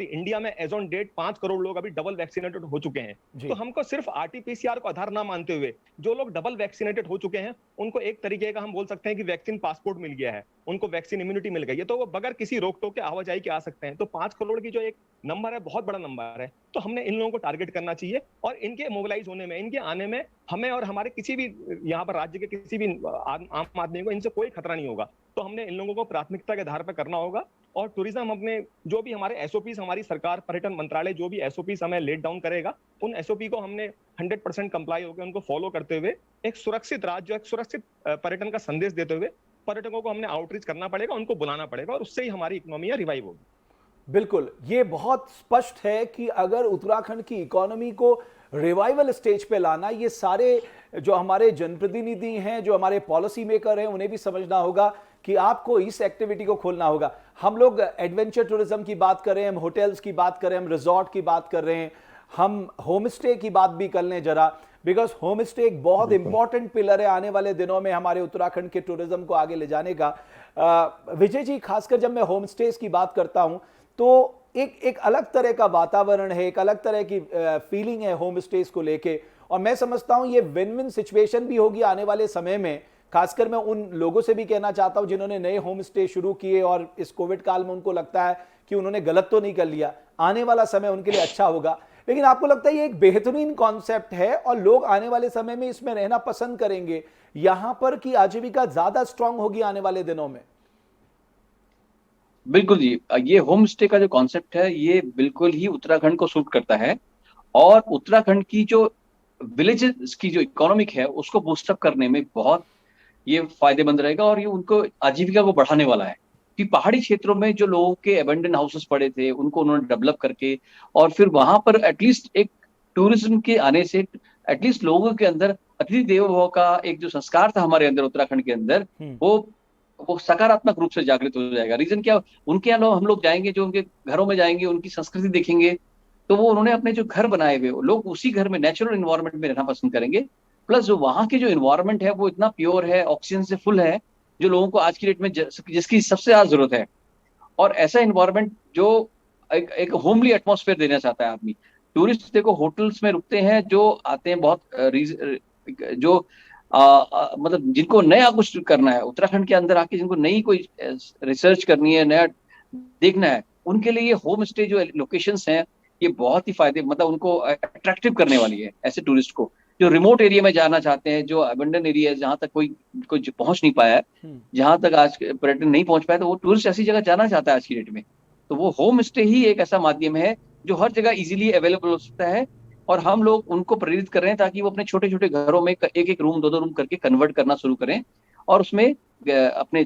इंडिया में एज ऑन डेट 5 करोड़ लोग अभी डबल वैक्सीनेटेड हो चुके हैं। जी। तो हमको सिर्फ आरटीपीसीआर को आधार ना मानते हुए जो लोग डबल वैक्सीनेटेड हो चुके हैं उनको एक तरीके का हम बोल सकते हैं कि वैक्सीन पासपोर्ट मिल गया है, उनको वैक्सीन इम्यूनिटी मिल गई है, तो वो बगैर किसी रोक टोक के आवाजाही के आ सकते हैं। तो 5 करोड़ की जो एक नंबर है बहुत बड़ा नंबर है, तो हमने इन लोगों को टारगेट करना चाहिए और इनके मोबिलाइज होने में, इनके आने में हमें और हमारे किसी भी यहाँ पर राज्य के किसी भी आम आदमी को इनसे कोई खतरा नहीं होगा। तो हमने इन लोगों को प्राथमिकता के आधार पर करना होगा और टूरिज्म अपने जो भी हमारे एसओपीज, हमारी सरकार पर्यटन मंत्रालय जो भी एसओपीज हमें लेट डाउन करेगा उन एसओपी को हमने 100% कंप्लाई होकर उनको फॉलो करते हुए एक सुरक्षित राज्य, एक सुरक्षित पर्यटन का संदेश देते हुए पर्यटकों को हमने आउटरीच करना पड़ेगा, उनको बुलाना पड़ेगा और उससे ही हमारी इकोनॉमी रिवाइव होगी। बिल्कुल, ये बहुत स्पष्ट है कि अगर उत्तराखंड की इकोनॉमी को रिवाइवल स्टेज पे लाना, ये सारे जो हमारे जनप्रतिनिधि हैं, जो हमारे पॉलिसी मेकर हैं, उन्हें भी समझना होगा कि आपको इस एक्टिविटी को खोलना होगा। हम लोग एडवेंचर टूरिज्म की बात कर रहे हैं, हम होटल्स की बात कर रहे हैं, हम रिजॉर्ट की बात कर रहे हैं, हम होम स्टे की बात भी कर लें जरा, बिकॉज होम स्टे एक बहुत इंपॉर्टेंट पिलर है आने वाले दिनों में हमारे उत्तराखंड के टूरिज्म को आगे ले जाने का। विजय जी, खासकर जब मैं होम स्टेज की बात करता हूं तो एक अलग तरह का वातावरण है, एक अलग तरह की फीलिंग है होम स्टेज को लेके, और मैं समझता हूं ये विन विन सिचुएशन भी होगी आने वाले समय में। खासकर मैं उन लोगों से भी कहना चाहता हूं जिन्होंने नए होम स्टे शुरू किए और इस कोविड काल में उनको लगता है कि उन्होंने गलत तो नहीं कर लिया, आने वाला समय उनके लिए अच्छा होगा। लेकिन आपको लगता है ये एक बेहतरीन कॉन्सेप्ट है और लोग आने वाले समय में इसमें रहना पसंद करेंगे, यहां पर की आजीविका ज्यादा स्ट्रांग होगी आने वाले दिनों में? बिल्कुल जी, ये होम स्टे का जो कॉन्सेप्ट है ये बिल्कुल ही उत्तराखंड को सूट करता है और उत्तराखंड की जो विलेजेस की जो इकोनॉमिक है उसको बूस्टअप करने में बहुत ये फायदेमंद रहेगा और ये उनको आजीविका को बढ़ाने वाला है। कि पहाड़ी क्षेत्रों में जो लोगों के अबेंडन हाउसेस पड़े थे उनको उन्होंने डेवलप करके और फिर वहां पर एटलीस्ट एक टूरिज्म के आने से एटलीस्ट लोगों के अंदर अतिथि देवो भव का एक जो संस्कार था हमारे अंदर उत्तराखंड के अंदर वो सकारात्मक रूप से जागृत हो जाएगा। रीजन क्या, उनके यहाँ हम लोग जाएंगे, जो उनके घरों में जाएंगे, उनकी संस्कृति देखेंगे, तो वो उन्होंने अपने जो घर बनाए हुए लोग उसी घर में नेचुरल इन्वायरमेंट में रहना पसंद करेंगे। प्लस जो वहाँ की जो इन्वायरमेंट है वो इतना प्योर है, ऑक्सीजन से फुल है, जो लोगों को आज की डेट में जिसकी सबसे ज्यादा जरूरत है। और ऐसा इन्वायरमेंट जो एक होमली एटमॉस्फेयर देना चाहता है आदमी। टूरिस्ट देखो होटल्स में रुकते हैं जो आते हैं बहुत जो मतलब जिनको नया कुछ करना है उत्तराखंड के अंदर आके, जिनको नई कोई रिसर्च करनी है, नया देखना है, उनके लिए ये होम स्टे जो लोकेशंस हैं ये बहुत ही फायदे, मतलब उनको अट्रैक्टिव करने वाली है ऐसे टूरिस्ट को जो रिमोट एरिया में जाना चाहते हैं, जो अबंडन एरिया है जहाँ तक कोई पहुंच नहीं पाया है, जहां तक आज पर्यटन नहीं पहुंच पाया, तो वो टूरिस्ट ऐसी जगह जाना चाहता है आज की डेट में। तो वो होम स्टे ही एक ऐसा माध्यम है जो हर जगह इजीली अवेलेबल हो सकता है और हम लोग उनको प्रेरित कर रहे हैं ताकि वो अपने छोटे छोटे घरों में एक एक रूम, दो रूम करके कन्वर्ट करना शुरू करें और उसमें अपने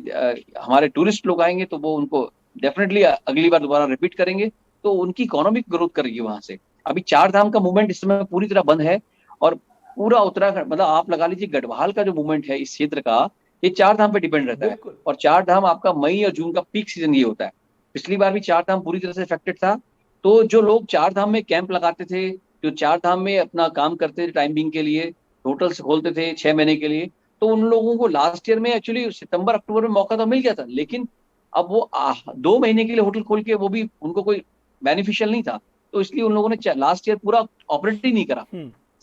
हमारे टूरिस्ट लोग आएंगे तो वो उनको डेफिनेटली अगली बार दोबारा रिपीट करेंगे, तो उनकी इकोनॉमिक ग्रोथ करेगी वहां से। अभी 4 धाम का मूवमेंट इस समय पूरी तरह बंद है और पूरा उत्तराखंड, मतलब आप लगा लीजिए गढ़वाल का जो मूवमेंट है इस क्षेत्र का, ये 4 धाम पे डिपेंड रहता है। और 4 धाम आपका मई और जून का पीक सीजन ये होता है। पिछली बार भी 4 धाम पूरी तरह से इफेक्टेड था, तो जो लोग 4 धाम में कैंप लगाते थे, जो 4 धाम में अपना काम करते थे टाइम बिंग के लिए, होटल्स खोलते थे 6 महीने के लिए, तो उन लोगों को लास्ट ईयर में एक्चुअली सितंबर अक्टूबर में मौका तो मिल गया था, लेकिन अब वो 2 महीने के लिए होटल खोल के वो भी उनको कोई बेनिफिशियल नहीं था, तो इसलिए उन लोगों ने लास्ट ईयर पूरा ऑपरेट ही नहीं करा।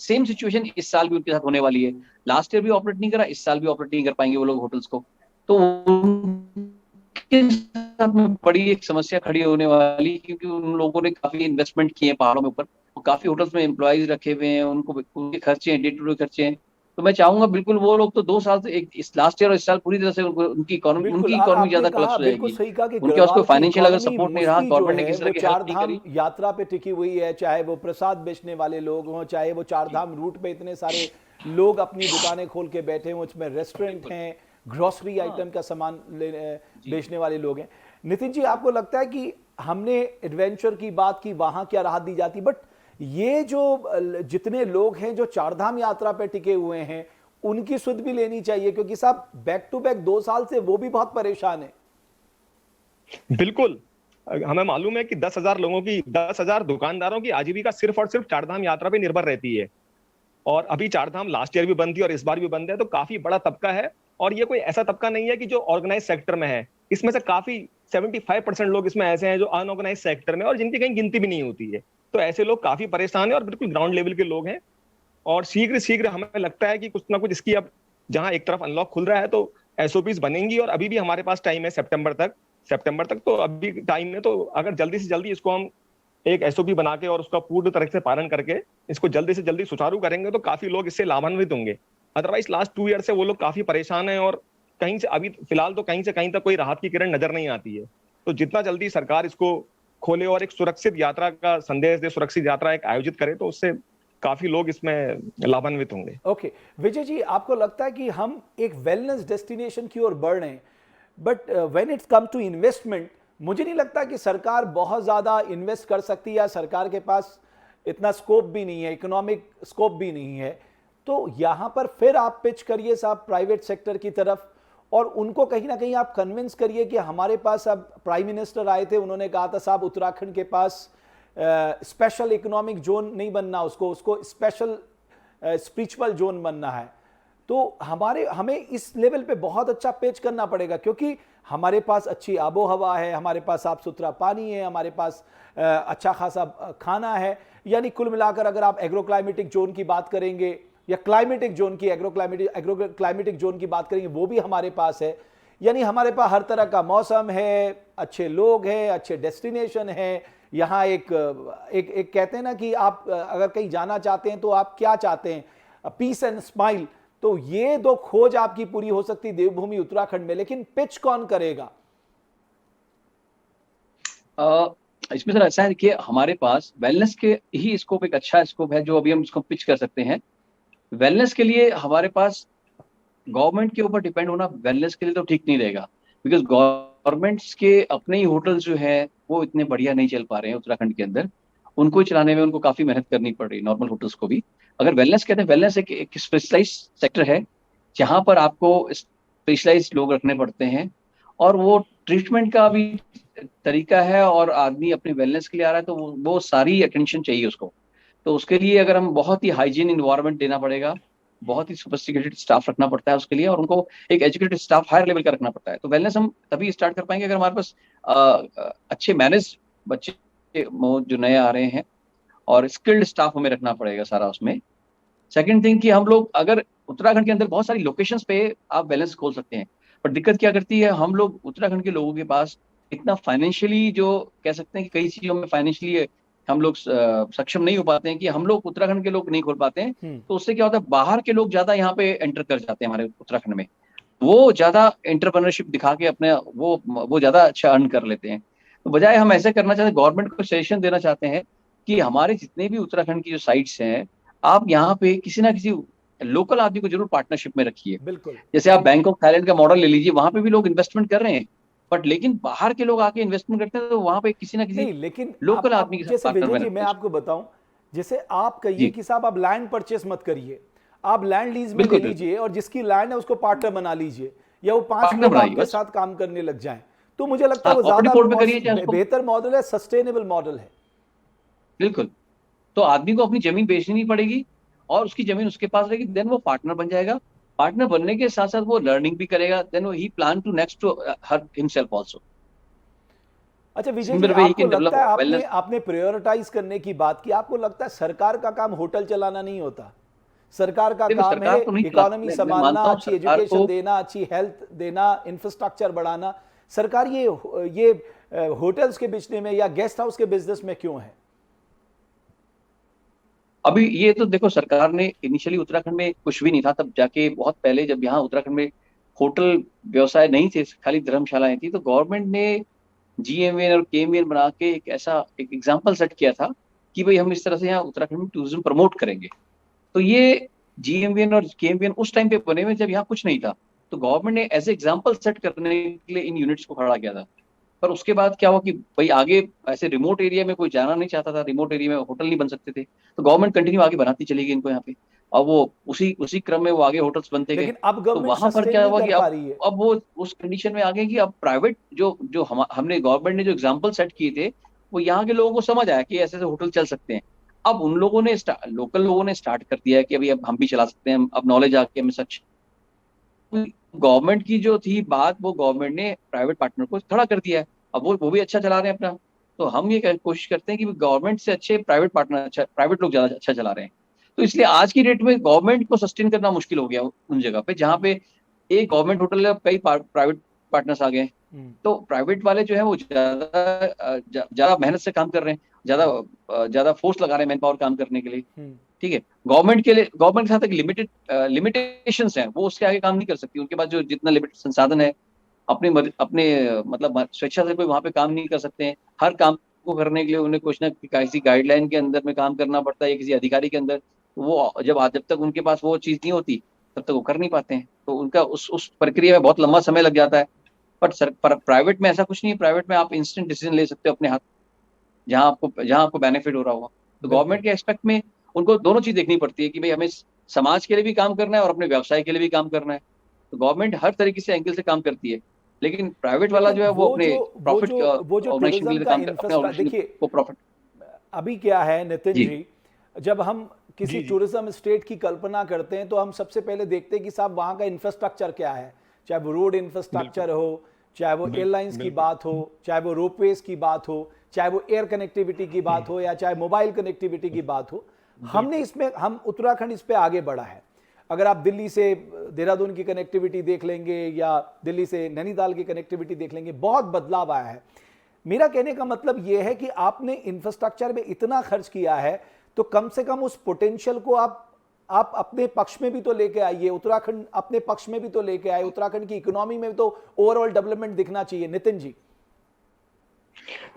सेम सिचुएशन इस साल भी उनके साथ होने वाली है। लास्ट ईयर भी ऑपरेट नहीं करा, इस साल भी ऑपरेट नहीं कर पाएंगे वो लोग होटल्स को, तो उनके साथ में बड़ी एक समस्या खड़ी होने वाली, क्योंकि उन लोगों ने काफी इन्वेस्टमेंट किए हैं पहाड़ों में ऊपर, काफी होटल्स में एम्प्लॉइज रखे हुए हैं, उनको उनके खर्चे हैं, डे टू डे खर्चे हैं। तो मैं चाहूंगा बिल्कुल वो लोग तो 2 साल से इस लास्ट ईयर और इस साल पूरी तरह से उनकी इकोनॉमी ज्यादा कोलैप्स हो जाएगी। उनके पास कोई फाइनेंशियल अगर सपोर्ट नहीं रहा, गवर्नमेंट ने किसी तरह की हेल्प नहीं करी। यात्रा पे टिकी हुई है, चाहे वो प्रसाद बेचने वाले लोग हों, चाहे वो 4 धाम रूट पे इतने सारे लोग अपनी दुकानें खोल के बैठे हों, उसमें रेस्टोरेंट हैं, ग्रोसरी आइटम का सामान बेचने वाले लोग हैं। नितिन जी, आपको लगता है कि हमने एडवेंचर की बात की, वहां क्या राहत दी जाती, बट ये जो जितने लोग हैं जो 4 धाम यात्रा पे टिके हुए हैं उनकी सुध भी लेनी चाहिए, क्योंकि साहब बैक टू बैक 2 साल से वो भी बहुत परेशान है। बिल्कुल, हमें मालूम है कि 10,000 लोगों की, 10,000 दुकानदारों की आजीविका सिर्फ और सिर्फ 4 धाम यात्रा पे निर्भर रहती है। और अभी चारधाम लास्ट ईयर भी बंद थी और इस बार भी बंद है, तो काफी बड़ा तबका है। और ये कोई ऐसा तबका नहीं है कि जो ऑर्गेनाइज सेक्टर में है, इसमें से काफी 75% लोग इसमें ऐसे हैं जो अनऑर्गेनाइज सेक्टर में और जिनकी कहीं गिनती भी नहीं होती है। तो ऐसे लोग काफी परेशान है और बिल्कुल ग्राउंड लेवल के लोग हैं। और शीघ्र शीघ्र हमें लगता है कि कुछ ना कुछ इसकी, अब जहां एक तरफ अनलॉक खुल रहा है तो एसओपीज बनेंगी, और अभी भी हमारे पास टाइम है सितंबर तक तो अभी टाइम है। तो अगर जल्दी से जल्दी इसको हम एक एसओपी बना के और उसका पूर्ण तरह से पालन करके इसको जल्दी से जल्दी सुचारू करेंगे तो काफी लोग इससे लाभान्वित होंगे। अदरवाइज लास्ट 2 ईयर से वो लोग काफी परेशान हैं और कहीं से अभी फिलहाल तो कहीं से कहीं तक कोई राहत की किरण नजर नहीं आती है। तो जितना जल्दी सरकार इसको खोले और एक सुरक्षित यात्रा का संदेश दे, सुरक्षित यात्रा एक आयोजित करे, तो उससे काफी लोग इसमें लाभान्वित होंगे। ओके विजय जी, आपको लगता है कि हम एक वेलनेस डेस्टिनेशन की ओर बढ़ रहे हैं, but when it's come to investment, मुझे नहीं लगता कि सरकार बहुत ज़्यादा इन्वेस्ट कर सकती है, या सरकार के पास इतना स्कोप भी नहीं है, इकोनॉमिक स्कोप भी नहीं है। तो यहाँ पर फिर आप पिच करिए साहब प्राइवेट सेक्टर की तरफ, और उनको कहीं ना कहीं आप कन्विंस करिए कि हमारे पास, अब प्राइम मिनिस्टर आए थे, उन्होंने कहा था साहब उत्तराखंड के पास स्पेशल इकोनॉमिक जोन नहीं बनना, उसको स्पेशल स्पिरिचुअल जोन बनना है। तो हमें इस लेवल पे बहुत अच्छा पेच करना पड़ेगा, क्योंकि हमारे पास अच्छी आबो हवा है, हमारे पास साफ सुथरा पानी है, हमारे पास अच्छा खासा खाना है। यानी कुल मिलाकर अगर आप एग्रो क्लाइमेटिक जोन की बात करेंगे या क्लाइमेटिक जोन की, एग्रो क्लाइमेटिक जोन की बात करेंगे, वो भी हमारे पास है। यानी हमारे पास हर तरह का मौसम है, अच्छे लोग हैं, अच्छे डेस्टिनेशन है। यहाँ एक कहते हैं ना कि आप अगर कहीं जाना चाहते हैं तो आप क्या चाहते हैं, पीस एंड स्माइल। तो ये दो खोज आपकी पूरी हो सकती देवभूमि उत्तराखंड में, लेकिन पिच कौन करेगा? इसमें सर ऐसा है कि हमारे पास वेलनेस के ही स्कोप, एक अच्छा स्कोप है जो अभी हम इसको पिच कर सकते हैं। वेलनेस के लिए हमारे पास गवर्नमेंट के ऊपर डिपेंड होना वेलनेस के लिए तो ठीक नहीं रहेगा, बिकॉज गवर्नमेंट्स के अपने ही होटल्स जो है वो इतने बढ़िया नहीं चल पा रहे हैं उत्तराखंड के अंदर। उनको चलाने में उनको काफी मेहनत करनी पड़ रही है, नॉर्मल होटल्स को भी। अगर वेलनेस कहते हैं, वेलनेस एक स्पेशलाइज सेक्टर है जहां पर आपको स्पेशलाइज लोग रखने पड़ते हैं, और वो ट्रीटमेंट का भी तरीका है, और आदमी अपने वेलनेस के लिए आ रहा है तो वो सारी अटेंशन चाहिए उसको। तो उसके लिए अगर हम बहुत ही हाइजीन इन्वायरमेंट देना पड़ेगा, बहुत ही सोफिस्टिकेटेड स्टाफ रखना पड़ता है उसके लिए, और उनको एक एजुकेटेड स्टाफ हायर लेवल का रखना पड़ता है। तो वेलनेस हम तभी स्टार्ट कर पाएंगे अगर हमारे पास अच्छे मैनेज बच्चे जो नए आ रहे हैं, और स्किल्ड स्टाफ हमें रखना पड़ेगा सारा उसमें। सेकंड थिंग कि हम लोग अगर उत्तराखंड के अंदर बहुत सारी लोकेशंस पे आप बैलेंस खोल सकते हैं, पर दिक्कत क्या करती है, हम लोग उत्तराखंड के लोगों के पास इतना फाइनेंशियली, जो कह सकते हैं कि कई चीजों में फाइनेंशियली हम लोग सक्षम नहीं हो पाते हैं, कि हम लोग उत्तराखंड के लोग नहीं खोल पाते हैं। तो उससे क्या होता है, बाहर के लोग ज्यादा यहाँ पे एंटर कर जाते हैं हमारे उत्तराखंड में, वो ज्यादा एंटरप्रेन्योरशिप दिखा के अपने वो ज्यादा अच्छा अर्न कर लेते हैं। तो बजाय हम ऐसे करना चाहते हैं, गवर्नमेंट को सजेशन देना चाहते हैं कि हमारे जितने भी उत्तराखंड की जो साइट्स हैं, आप यहाँ पे किसी ना किसी लोकल आदमी को जरूर पार्टनरशिप में रखिए। बिल्कुल। जैसे आप बैंक ऑफ थाईलैंड का मॉडल ले लीजिए, वहां पे भी लोग इन्वेस्टमेंट कर रहे हैं, बट लेकिन बाहर के लोग आके इन्वेस्टमेंट करते हैं तो वहां पे किसी ना किसी नहीं, लेकिन लोकल आदमी के साथ जैसे पार्टनर विजय जी, बनते मैं हैं। आपको बताऊं, जैसे आप कहिए कि साहब आप लैंड परचेस मत करिए, आप लैंड लीज में ले बिल्कुल लीजिए और जिसकी लैंड है उसको पार्टनर बना लीजिए, या वो 5 पार्टनर लोग बनाइए आपके बस। साथ काम करने लग जाएं। तो मुझे लगता है हाँ, वो अपने पोर्ट पे करिए चाहे ज्यादा उसको। बेहतर मॉडल है, सस्टेनेबल मॉडल है। बिल्कुल। तो आदमी को अपनी जमीन बेचनी नहीं पड़ेगी, और उसकी जमीन उसके पास रहेगी, देन वो पार्टनर बन जाएगा। पार्टनर बनने के साथ साथ वो लर्निंग भी करेगा, देन वो ही plan to next to her himself also. अच्छा विजय जी, सिमिलर वे ही आपको कैन लगता है डेवलप आपने प्रायोरिटाइज करने की बात की, आपको लगता है सरकार का काम होटल चलाना नहीं होता? सरकार का देखो, काम है सरकार तो नहीं चला इकोनॉमी सकती, मैं संभालना, मानता हूँ अच्छी सरकार एजुकेशन को। देना, अच्छी हेल्थ देना, इंफ्रास्ट्रक्चर बढ़ाना। सरकार ये होटल्स के बेचने में या गेस्ट हाउस के बिजनेस में क्यों है? अभी ये तो देखो, सरकार ने इनिशियली उत्तराखंड में कुछ भी नहीं था, तब जाके बहुत पहले जब यहाँ उत्तराखंड में होटल व्यवसाय नहीं थे, खाली धर्मशालाएं थी, तो गवर्नमेंट ने जीएमवीएन और केएमवीएन बना के एक ऐसा एक एग्जाम्पल सेट किया था कि भाई हम इस तरह से यहाँ उत्तराखंड में टूरिज्म प्रमोट करेंगे। तो ये जीएमवीएन और केएमवीएन उस टाइम पे बने हुए जब यहाँ कुछ नहीं था, तो गवर्नमेंट ने एज एग्जाम्पल सेट करने के लिए इन यूनिट्स को खड़ा किया था। पर उसके बाद क्या हुआ कि भाई आगे ऐसे रिमोट एरिया में कोई जाना नहीं चाहता था, रिमोट एरिया में होटल नहीं बन सकते थे, तो गवर्नमेंट कंटिन्यू आगे बनाती चली गई इनको यहाँ पे, और वो उसी क्रम में वो आगे होटल्स बनते गए। लेकिन अब तो गवर्नमेंट वहां पर सस्टेन क्या नहीं हुआ कर कि पा रही है। अब वो उस कंडीशन में आ गए कि अब प्राइवेट जो हमने गवर्नमेंट ने जो एग्जाम्पल सेट किए थे, वो यहाँ के लोगों को समझ आया कि ऐसे ऐसे होटल चल सकते हैं। अब उन लोगों ने लोकल लोगों ने स्टार्ट कर दिया है कि अभी अब हम भी चला सकते हैं, अब नॉलेज आ गई हमें सच। गवर्नमेंट की जो थी बात, वो गवर्नमेंट ने प्राइवेट पार्टनर को खड़ा कर दिया है, अब वो भी अच्छा चला रहे हैं अपना। तो हम ये कोशिश करते हैं कि गवर्नमेंट से अच्छे प्राइवेट पार्टनर, अच्छा प्राइवेट लोग ज्यादा अच्छा चला रहे हैं। तो इसलिए आज की डेट में गवर्नमेंट को सस्टेन करना मुश्किल हो गया उन जगह पे जहाँ पे एक गवर्नमेंट होटल है, कई प्राइवेट पार्टनर्स आ गए हैं। तो प्राइवेट वाले जो है वो ज्यादा मेहनत से काम कर रहे हैं, ज्यादा फोर्स लगा रहे हैं मैन पावर काम करने के लिए। ठीक है, गवर्नमेंट के साथ एक लिमिटेशंस हैं, वो उसके आगे काम नहीं कर सकती। उनके पास जो जितना लिमिटेड संसाधन है, अपने मतलब स्वेच्छा से कोई वहां पे काम नहीं कर सकते हैं। हर काम को करने के लिए उन्हें कुछ ना किसी गाइडलाइन के अंदर में काम करना पड़ता है, या किसी अधिकारी के अंदर। वो जब तक उनके पास वो चीज नहीं होती तब तक वो कर नहीं पाते हैं। तो उनका उस प्रक्रिया में बहुत लंबा समय लग जाता है। पर प्राइवेट में ऐसा कुछ नहीं है। प्राइवेट में आप इंस्टेंट डिसीजन ले सकते हो अपने हाथ, जहां आपको बेनिफिट हो रहा होगा। तो गवर्नमेंट के एस्पेक्ट में उनको दोनों चीज देखनी पड़ती है कि भाई हमें समाज के लिए भी काम करना है और अपने व्यवसाय के लिए भी काम करना है। तो गवर्नमेंट हर तरीके से एंगल से काम करती है, लेकिन प्राइवेट वाला जो है वो अपने प्रॉफिट वो जो ऑर्गेनाइजेशन के टूरिज्म लिए का काम करता है, अपने इंफ्रास्ट्रक्चर, ऑर्गेनाइजेशन देखिए को प्रॉफिट। अभी क्या है नितिन जी। जी, जब हम किसी जी, जी। टूरिज्म स्टेट की कल्पना करते हैं तो हम सबसे पहले देखते हैं कि साहब वहाँ का इंफ्रास्ट्रक्चर क्या है, चाहे वो रोड इंफ्रास्ट्रक्चर हो, चाहे वो एयरलाइंस की बात हो, चाहे वो रोपवेज की बात हो, चाहे वो एयर कनेक्टिविटी की बात हो, या चाहे मोबाइल कनेक्टिविटी की बात हो। हम उत्तराखंड इस पे आगे बढ़ा है। अगर आप दिल्ली से देहरादून की कनेक्टिविटी देख लेंगे या दिल्ली से नैनीताल की कनेक्टिविटी देख लेंगे, बहुत बदलाव आया है। मेरा कहने का मतलब यह है कि आपने इंफ्रास्ट्रक्चर में इतना खर्च किया है, तो कम से कम उस पोटेंशियल को आप अपने पक्ष में भी तो लेके आइए, उत्तराखंड अपने पक्ष में भी तो लेके आए। उत्तराखंड की इकोनॉमी में तो ओवरऑल डेवलपमेंट दिखना चाहिए। नितिन जी।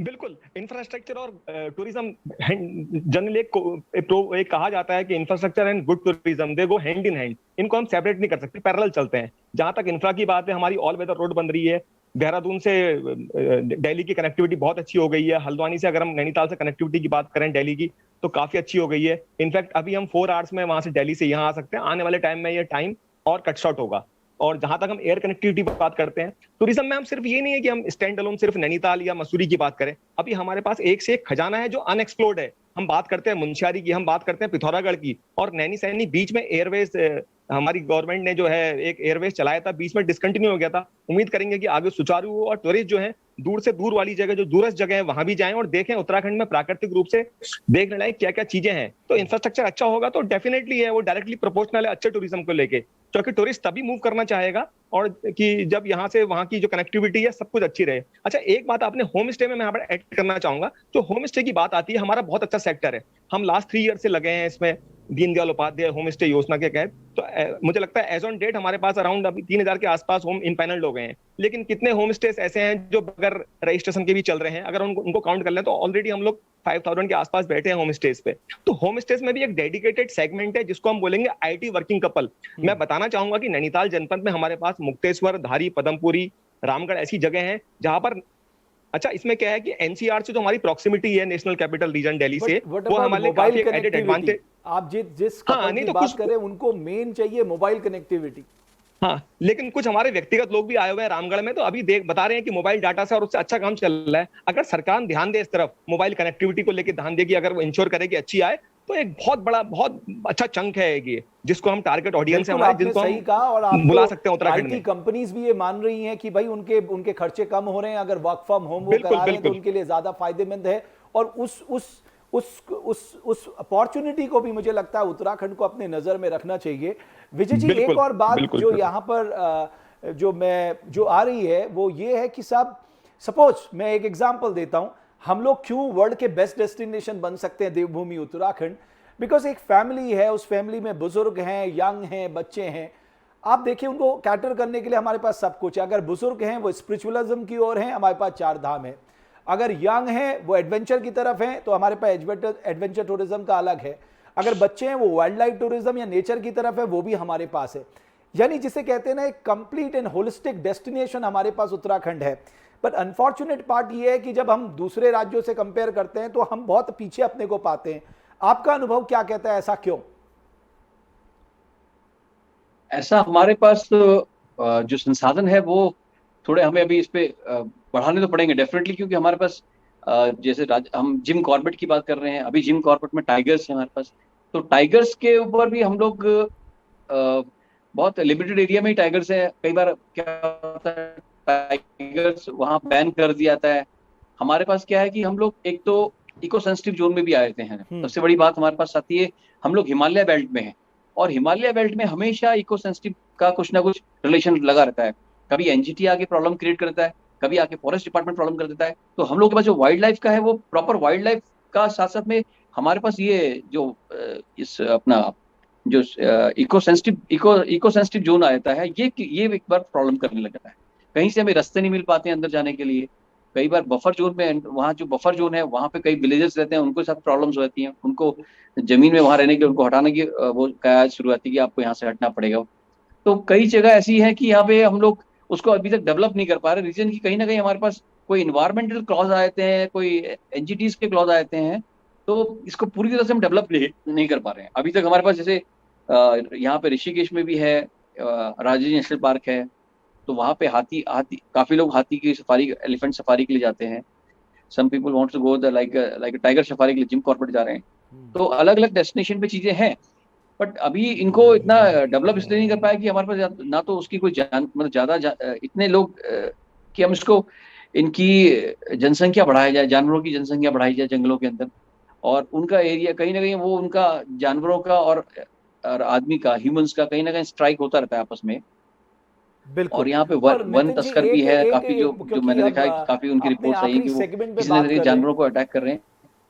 बिल्कुल, इंफ्रास्ट्रक्चर और टूरिज्म जनरली एक कहा जाता है कि infrastructure and good tourism they go hand in hand. इनको हम सेपरेट नहीं कर सकते, पैरेलल चलते हैं। जहां तक इंफ्रा की बात है, हमारी ऑल वेदर रोड बन रही है। देहरादून से दिल्ली की कनेक्टिविटी बहुत अच्छी हो गई है। हल्द्वानी से अगर हम नैनीताल से कनेक्टिविटी की बात करें दिल्ली की, तो काफी अच्छी हो गई है। इनफैक्ट अभी हम 4 आवर्स में वहां से दिल्ली से यहाँ आ सकते हैं। आने वाले टाइम में ये टाइम और कट शॉर्ट होगा। और जहां तक हम एयर कनेक्टिविटी की बात करते हैं, टूरिज्म में हम सिर्फ ये नहीं है कि हम स्टैंड अलोन सिर्फ नैनीताल या मसूरी की बात करें। अभी हमारे पास एक से एक खजाना है जो अनएक्सप्लोर्ड है। हम बात करते हैं मुंशियारी की, हम बात करते हैं पिथौरागढ़ की, और नैनी सैनी बीच में एयरवेज हमारी गवर्नमेंट ने जो है एक एयरवेज चलाया था, बीच में डिसकंटिन्यू हो गया था। उम्मीद करेंगे कि आगे सुचारू हो और टूरिस्ट जो है दूर से दूर वाली जगह, जो दूरस्थ जगह है, वहां भी जाएं और देखें उत्तराखंड में प्राकृतिक रूप से देखने लायक क्या क्या चीजें हैं। तो इंफ्रास्ट्रक्चर अच्छा होगा तो डेफिनेटली है वो डायरेक्टली प्रोपोर्शनल है अच्छे टूरिज्म को लेके, क्योंकि टूरिस्ट तभी मूव करना चाहेगा और कि जब यहाँ से वहाँ की जो कनेक्टिविटी है सब कुछ अच्छी रहे। अच्छा, एक बात आपने होम स्टे में मैं यहाँ पर ऐड करना चाहूंगा। जो होम स्टे की बात आती है, हमारा बहुत अच्छा सेक्टर है। हम लास्ट 3 ईयर से लगे हैं इसमें, दीनदयाल उपाध्याय होम स्टे योजना के तहत। तो मुझे लगता है एज ऑन डेट हमारे पास अराउंड अभी 3000 के आसपास होम इम्पैनल्ड हो गए हैं। लेकिन कितने होम स्टेज ऐसे हैं जो बगैर रजिस्ट्रेशन के भी चल रहे हैं? अगर उनको काउंट कर लें तो ऑलरेडी हम लोग 5000 के आसपास बैठे हैं होम स्टेज पे। तो होम स्टेज में भी एक डेडिकेटेड सेगमेंट है जिसको हम बोलेंगे आईटी वर्किंग कपल। मैं बताना चाहूंगा कि नैनीताल जनपद में हमारे पास मुक्तेश्वर, धारी, पदमपुरी, रामगढ़ ऐसी जगह हैं जहां पर, अच्छा इसमें क्या है कि एनसीआर से जो हमारी प्रॉक्सिमिटी है नेशनल कैपिटल रीजन दिल्ली से, वो हमारे लिए काफी एडेड एडवांटेज। आप जिस कपल की बात करें उनको मेन चाहिए मोबाइल कनेक्टिविटी। हाँ, लेकिन कुछ हमारे व्यक्तिगत लोग भी आए हुए हैं रामगढ़ में, तो अभी बता रहे हैं कि मोबाइल डाटा से और उससे अच्छा काम चल रहा है। अगर सरकार ध्यान दे इस तरफ, मोबाइल कनेक्टिविटी को लेकर ध्यान देगी, अगर वो इंश्योर करे कि अच्छी आए, तो एक बहुत अच्छा चंक है ये, जिसको हम टारगेट ऑडियंस है हमारे, जिनको सही कहा। और आप बुला सकते हैं उत्तराखंड में। आईटी कंपनीज भी ये मान रही हैं कि भाई उनके खर्चे कम हो रहे हैं, अगर वर्क फ्रॉम होम वो करा रहे हैं तो उनके लिए ज्यादा फायदेमंद है। और उस अपॉर्चुनिटी को भी मुझे लगता है उत्तराखंड को अपने नजर में रखना चाहिए। विजय जी, एक और बात जो यहाँ पर जो आ रही है वो ये है कि साहब, सपोज मैं एक एग्जांपल देता हूं, हम लोग क्यों वर्ल्ड के बेस्ट डेस्टिनेशन बन सकते हैं देवभूमि उत्तराखंड? बिकॉज एक फैमिली है, उस फैमिली में बुजुर्ग हैं, यंग हैं, बच्चे हैं। आप देखिए, उनको कैटर करने के लिए हमारे पास सब कुछ है। अगर बुजुर्ग हैं वो स्पिरिचुअलिज्म की ओर हैं, हमारे पास 4 धाम है। अगर यंग हैं वो एडवेंचर की तरफ हैं, तो हमारे पास एडवेंचर टूरिज्म का अलग है। अगर बच्चे हैं वो वाइल्ड लाइफ टूरिज्म या नेचर की तरफ है, वो भी हमारे पास है। यानी जिसे कहते हैं ना, एक कंप्लीट एंड होलिस्टिक डेस्टिनेशन हमारे पास उत्तराखंड है। बट अनफॉर्चुनेट पार्ट ये है कि जब हम दूसरे राज्यों से कंपेयर करते हैं तो हम बहुत पीछे अपने को पाते हैं। आपका अनुभव क्या कहता है, ऐसा क्यों? ऐसा हमारे पास जो संसाधन है वो थोड़े हमें अभी इस पे बढ़ाने तो पड़ेंगे डेफिनेटली, क्योंकि हमारे पास जैसे हम जिम कॉर्बेट की बात कर रहे हैं, अभी जिम कॉर्बेट में टाइगर्स है हमारे पास, तो टाइगर्स के ऊपर भी हम लोग बहुत लिमिटेड एरिया में ही टाइगर्स है। कई बार क्या होता है, टाइगर्स वहां बैन कर दिया जाता है। हमारे पास क्या है कि हम लोग एक तो इको सेंसिटिव जोन में भी आए थे हैं। सबसे बड़ी बात हमारे पास आती है, हम लोग हिमालय बेल्ट में हैं, और हिमालय बेल्ट में हमेशा इको सेंसिटिव का कुछ ना कुछ रिलेशन लगा रहता है। कभी एनजीटी आके प्रॉब्लम क्रिएट करता है, कभी आके फॉरेस्ट डिपार्टमेंट प्रॉब्लम कर देता है। तो हम लोग के पास जो वाइल्ड लाइफ का है वो प्रॉपर वाइल्ड लाइफ का साथ साथ में हमारे पास ये जो इस अपना जो इको सेंसिटिव जोन आता है, ये एक बार प्रॉब्लम करने लगता है। कहीं से हमें रास्ते नहीं मिल पाते हैं अंदर जाने के लिए। कई बार बफर जोन में, वहाँ जो बफर जोन है वहाँ पे कई विलेजर्स रहते हैं, उनके साथ प्रॉब्लम्स होती हैं। उनको जमीन में वहाँ रहने की, उनको हटाने की वो कहा शुरुआत की कि आपको यहाँ से हटना पड़ेगा। तो कई जगह ऐसी है कि यहाँ पे हम लोग उसको अभी तक डेवलप नहीं कर पा रहे, रीजन की कहीं ना कहीं हमारे पास कोई इन्वायरमेंटल क्लॉज आते हैं, कोई एनजीटीज के क्लॉज आते हैं। तो इसको पूरी तरह से हम डेवलप नहीं कर पा रहे हैं अभी तक। हमारे पास जैसे यहाँ पे ऋषिकेश में भी है, राजाजी नेशनल पार्क है, तो वहाँ पे हाथी हाथी काफी लोग हाथी की सफारी, एलिफेंट सफारी के लिए जाते हैं। Some people wants to go the like tiger safari के लिए जिम कॉर्बेट जा रहे हैं। तो अलग अलग डेस्टिनेशन पे चीजें हैं, बट अभी इनको इतना डेवलप इसलिए नहीं कर पाया कि हमारे पास ना तो उसकी कोई मतलब ज्यादा इतने लोग कि हम इसको इनकी जनसंख्या बढ़ाई जाए, जानवरों की जनसंख्या बढ़ाई जाए जंगलों के अंदर, और उनका एरिया कहीं ना कहीं वो उनका जानवरों का और आदमी का, ह्यूमंस का कहीं ना कहीं स्ट्राइक होता रहता है आपस में। बिल्कुल। और यहाँ पे और वन नितिन जी तस्कर भी एक है एक काफी, जो क्योंकि मैंने हम देखा है कि काफी उनकी अपने रिपोर्ट्स आई हैं आखिरी कि वो सेगमेंट पे किसी न बात किसी कर रहे हैं। जानवरों को अटैक कर रहे हैं।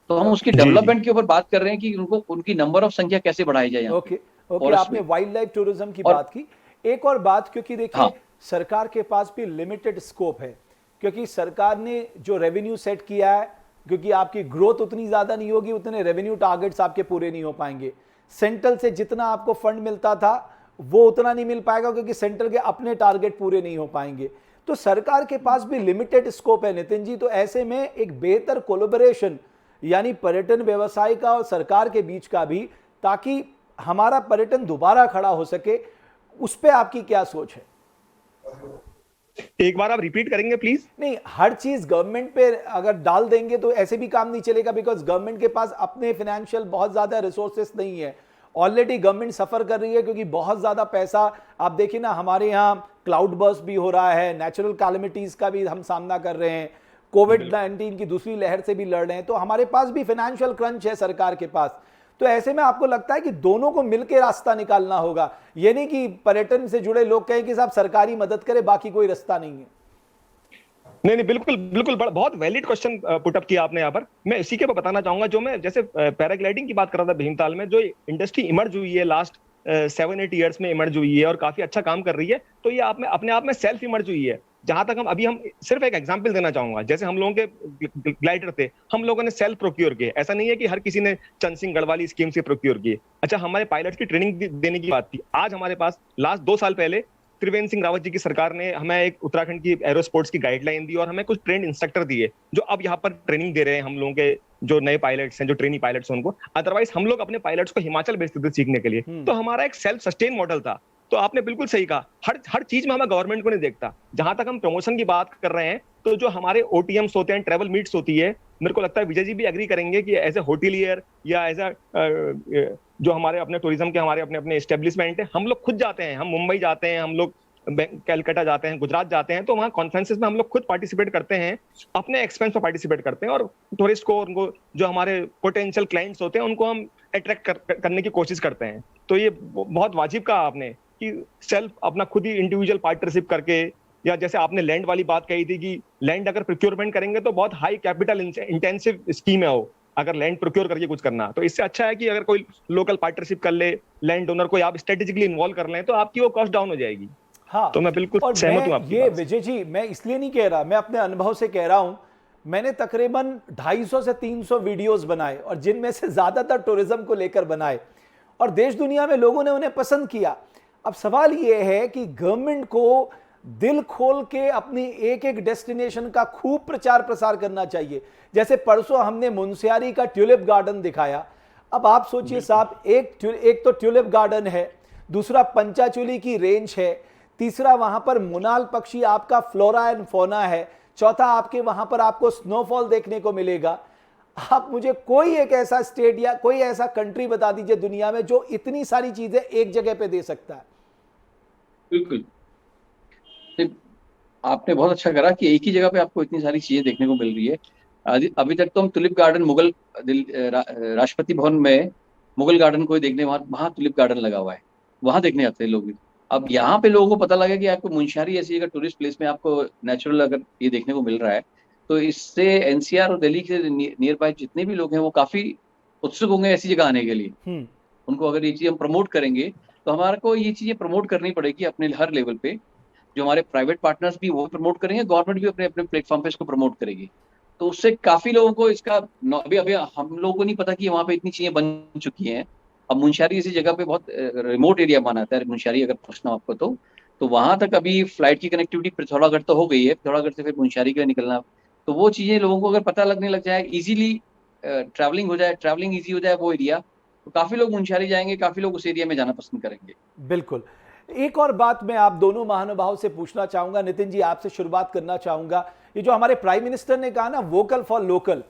तो हम उसकी जी जी डेवलपमेंट के ऊपर बात कर रहे हैं कि उनको, उनकी नंबर ऑफ संख्या कैसे बढ़ाई जाए यहाँ पे ओके ओके, फॉरेस्ट आपने में। वाइल्ड लाइफ टूरिज्म की और बात की। एक और बात, क्योंकि हाँ, देखिए सरकार के पास भी लिमिटेड स्कोप है, क्योंकि सरकार ने जो रेवेन्यू सेट किया है, क्योंकि आपकी ग्रोथ उतनी ज्यादा नहीं होगी, उतने रेवेन्यू टारगेट्स आपके पूरे नहीं हो पाएंगे। सेंट्रल से जितना आपको फंड मिलता था वो उतना नहीं मिल पाएगा, क्योंकि सेंट्रल के अपने टारगेट पूरे नहीं हो पाएंगे। तो सरकार के पास भी लिमिटेड स्कोप है नितिन जी। तो ऐसे में एक बेहतर कोलैबोरेशन, यानी पर्यटन व्यवसाय का और सरकार के बीच का भी, ताकि हमारा पर्यटन दोबारा खड़ा हो सके, उस पे आपकी क्या सोच है? एक बार आप रिपीट करेंगे प्लीज? नहीं, हर चीज गवर्नमेंट पे अगर डाल देंगे तो ऐसे भी काम नहीं चलेगा, बिकॉज गवर्नमेंट के पास अपने फाइनेंशियल बहुत ज्यादा रिसोर्सेस नहीं है। ऑलरेडी गवर्नमेंट सफर कर रही है, क्योंकि बहुत ज्यादा पैसा, आप देखिए ना, हमारे यहाँ क्लाउड बर्स्ट भी हो रहा है, नेचुरल कैलेमिटीज का भी हम सामना कर रहे हैं, कोविड-19 की दूसरी लहर से भी लड़ रहे हैं। तो हमारे पास भी फाइनेंशियल क्रंच है सरकार के पास। तो ऐसे में आपको लगता है कि दोनों को मिलकर रास्ता निकालना होगा, ये नहीं कि पर्यटन से जुड़े लोग कहें कि साहब सरकारी मदद करे, बाकी कोई रास्ता नहीं है। नहीं नहीं, बिल्कुल बिल्कुल, बहुत वैलिड क्वेश्चन पुटअप किया आपने यहाँ पर। मैं इसी के बताना चाहूंगा, जो मैं जैसे पैराग्लाइडिंग की बात कर रहा था भीमताल में, जो इंडस्ट्री इमर्ज हुई है लास्ट 7-8 ईयर्स में इमर्ज हुई है और काफी अच्छा काम कर रही है, तो ये आप में अपने आप में सेल्फ इमर्ज हुई है। जहां तक हम सिर्फ एक एग्जांपल देना चाहूंगा, जैसे हम लोगों के ग्लाइडर थे, हम लोगों ने सेल्फ प्रोक्योर किए। ऐसा नहीं है कि हर किसी ने चंद सिंह गढ़वाली स्कीम से प्रोक्योर किए। अच्छा, हमारे पायलट्स की ट्रेनिंग देने की बात थी। आज हमारे पास लास्ट 2 साल पहले त्रिवेंद्र सिंह रावत जी की सरकार ने हमें एक उत्तराखंड की एरो स्पोर्ट्स की गाइडलाइन दी और हमें कुछ ट्रेंड इंस्ट्रक्टर दिए, जो अब यहाँ पर ट्रेनिंग दे रहे हैं हम लोगों के जो नए पायलट्स हैं, जो ट्रेनी पायलट्स हैं उनको। अदरवाइज हम लोग अपने पायलट्स को हिमाचल भेजते थे सीखने के लिए। तो हमारा एक सेल्फ सस्टेन मॉडल था। तो आपने बिल्कुल सही कहा, हर चीज में हमें गवर्नमेंट को नहीं देखता। जहां तक हम प्रमोशन की बात कर रहे हैं, तो जो हमारे ओटीएम्स होते हैं, ट्रेवल मीट्स होती है, मेरे को लगता है विजय जी भी एग्री करेंगे कि एज ए होटलियर या एज ए जो हमारे अपने टूरिज्म के हमारे अपने अपने एस्टेब्लिशमेंट है, हम लोग खुद जाते हैं। हम मुंबई जाते हैं, हम लोग कैलकाटा जाते हैं, गुजरात जाते हैं, तो वहाँ कॉन्फ्रेंसेस में हम लोग खुद पार्टिसिपेट करते हैं, अपने एक्सपेंस पर पार्टिसिपेट करते हैं, और टूरिस्ट को, उनको जो हमारे पोटेंशियल क्लाइंट्स होते हैं उनको हम अट्रैक्ट करने की कोशिश करते हैं। तो ये बहुत वाजिब कहा आपने कि सेल्फ अपना खुद ही इंडिविजुअल पार्टनरशिप करके, या जैसे आपने लैंड वाली बात कही थी कि लैंड अगर प्रोक्योरमेंट करेंगे तो बहुत हाई कैपिटल इंटेंसिव स्कीम है वो, अगर लैंड प्रोक्योर करके कुछ करना। तो इससे अच्छा है कि अगर कोई लोकल पार्टनरशिप कर ले, लैंड ओनर को आप स्ट्रेटेजिकली इन्वॉल्व कर लें, तो आपकी वो कॉस्ट डाउन हो जाएगी। हाँ, तो मैं बिल्कुल और सहमत हूं मैं आपकी ये बात। विजय जी, मैं इसलिए नहीं कह रहा, मैं अपने अनुभव से कह रहा हूं। मैंने तकरीबन 250 से 300 वीडियोस बनाए, और जिनमें से ज्यादातर टूरिज्म को लेकर बनाए, और देश दुनिया में लोगों ने उन्हें पसंद किया। अब सवाल यह है कि गवर्नमेंट को दिल खोल के अपनी एक एक डेस्टिनेशन का खूब प्रचार प्रसार करना चाहिए। जैसे परसों हमने मुनस्यारी का ट्यूलिप गार्डन दिखाया। अब आप सोचिए साहब, एक तो ट्यूलिप गार्डन है, दूसरा पंचाचूली की रेंज है, तीसरा वहां पर मुनाल पक्षी आपका फ्लोरा एंड फौना है, चौथा, आपके वहां पर आपको स्नोफॉल देखने को मिलेगा। आप मुझे कोई एक ऐसा स्टेट या कोई ऐसा कंट्री बता दीजिए दुनिया में जो इतनी सारी चीजें एक जगह पे दे सकता है। बिल्कुल, आपने बहुत अच्छा करा कि एक ही जगह पे आपको इतनी सारी चीजें देखने को मिल रही है। अभी तक तो हम टुलिप गार्डन राष्ट्रपति भवन में मुगल गार्डन को ही देखने, वहां वहां टुलिप गार्डन लगा हुआ है, वहां देखने आते हैं लोग भी। अब यहाँ पे लोगों को पता लगा कि आपको मुंशियारी ऐसी जगह टूरिस्ट प्लेस में आपको नेचुरल अगर ये देखने को मिल रहा है, तो इससे एनसीआर और दिल्ली के नियर बाय जितने भी लोग हैं वो काफी उत्सुक होंगे ऐसी जगह आने के लिए। उनको अगर ये चीज हम प्रमोट करेंगे तो हमारे को ये चीजें प्रमोट करनी पड़ेगी अपने हर लेवल पे। जो हमारे प्राइवेट पार्टनर्स भी वो प्रमोट करेंगे, गवर्नमेंट भी अपने अपने प्लेटफॉर्म पे इसको प्रमोट करेगी। तो उससे काफी लोगों को इसका अभी अभी हम लोगों को नहीं पता कि वहाँ पे इतनी चीजें बन चुकी हैं। अब मुंशियारी इसी जगह पे बहुत रिमोट एरिया माना जाता है मुंशियारी, अगर पूछना आपको तो वहां तक अभी फ्लाइट की कनेक्टिविटी पिथौरागढ़ तो हो गई है, पिथौरागढ़ से फिर मुंशियारी के लिए निकलना, तो वो चीजें लोगों को अगर पता लगने लग जाए, इजीली ट्रैवलिंग हो जाए, ट्रैवलिंग इजी हो जाए वो एरिया, तो काफी लोग मुंशियारी जाएंगे, काफी लोग उस एरिया में जाना पसंद करेंगे। बिल्कुल। एक और बात मैं आप दोनों महानुभाव से पूछना चाहूंगा, नितिन जी आपसे शुरुआत करना चाहूंगा। ये जो हमारे प्राइम मिनिस्टर ने कहा ना वोकल फॉर लोकल,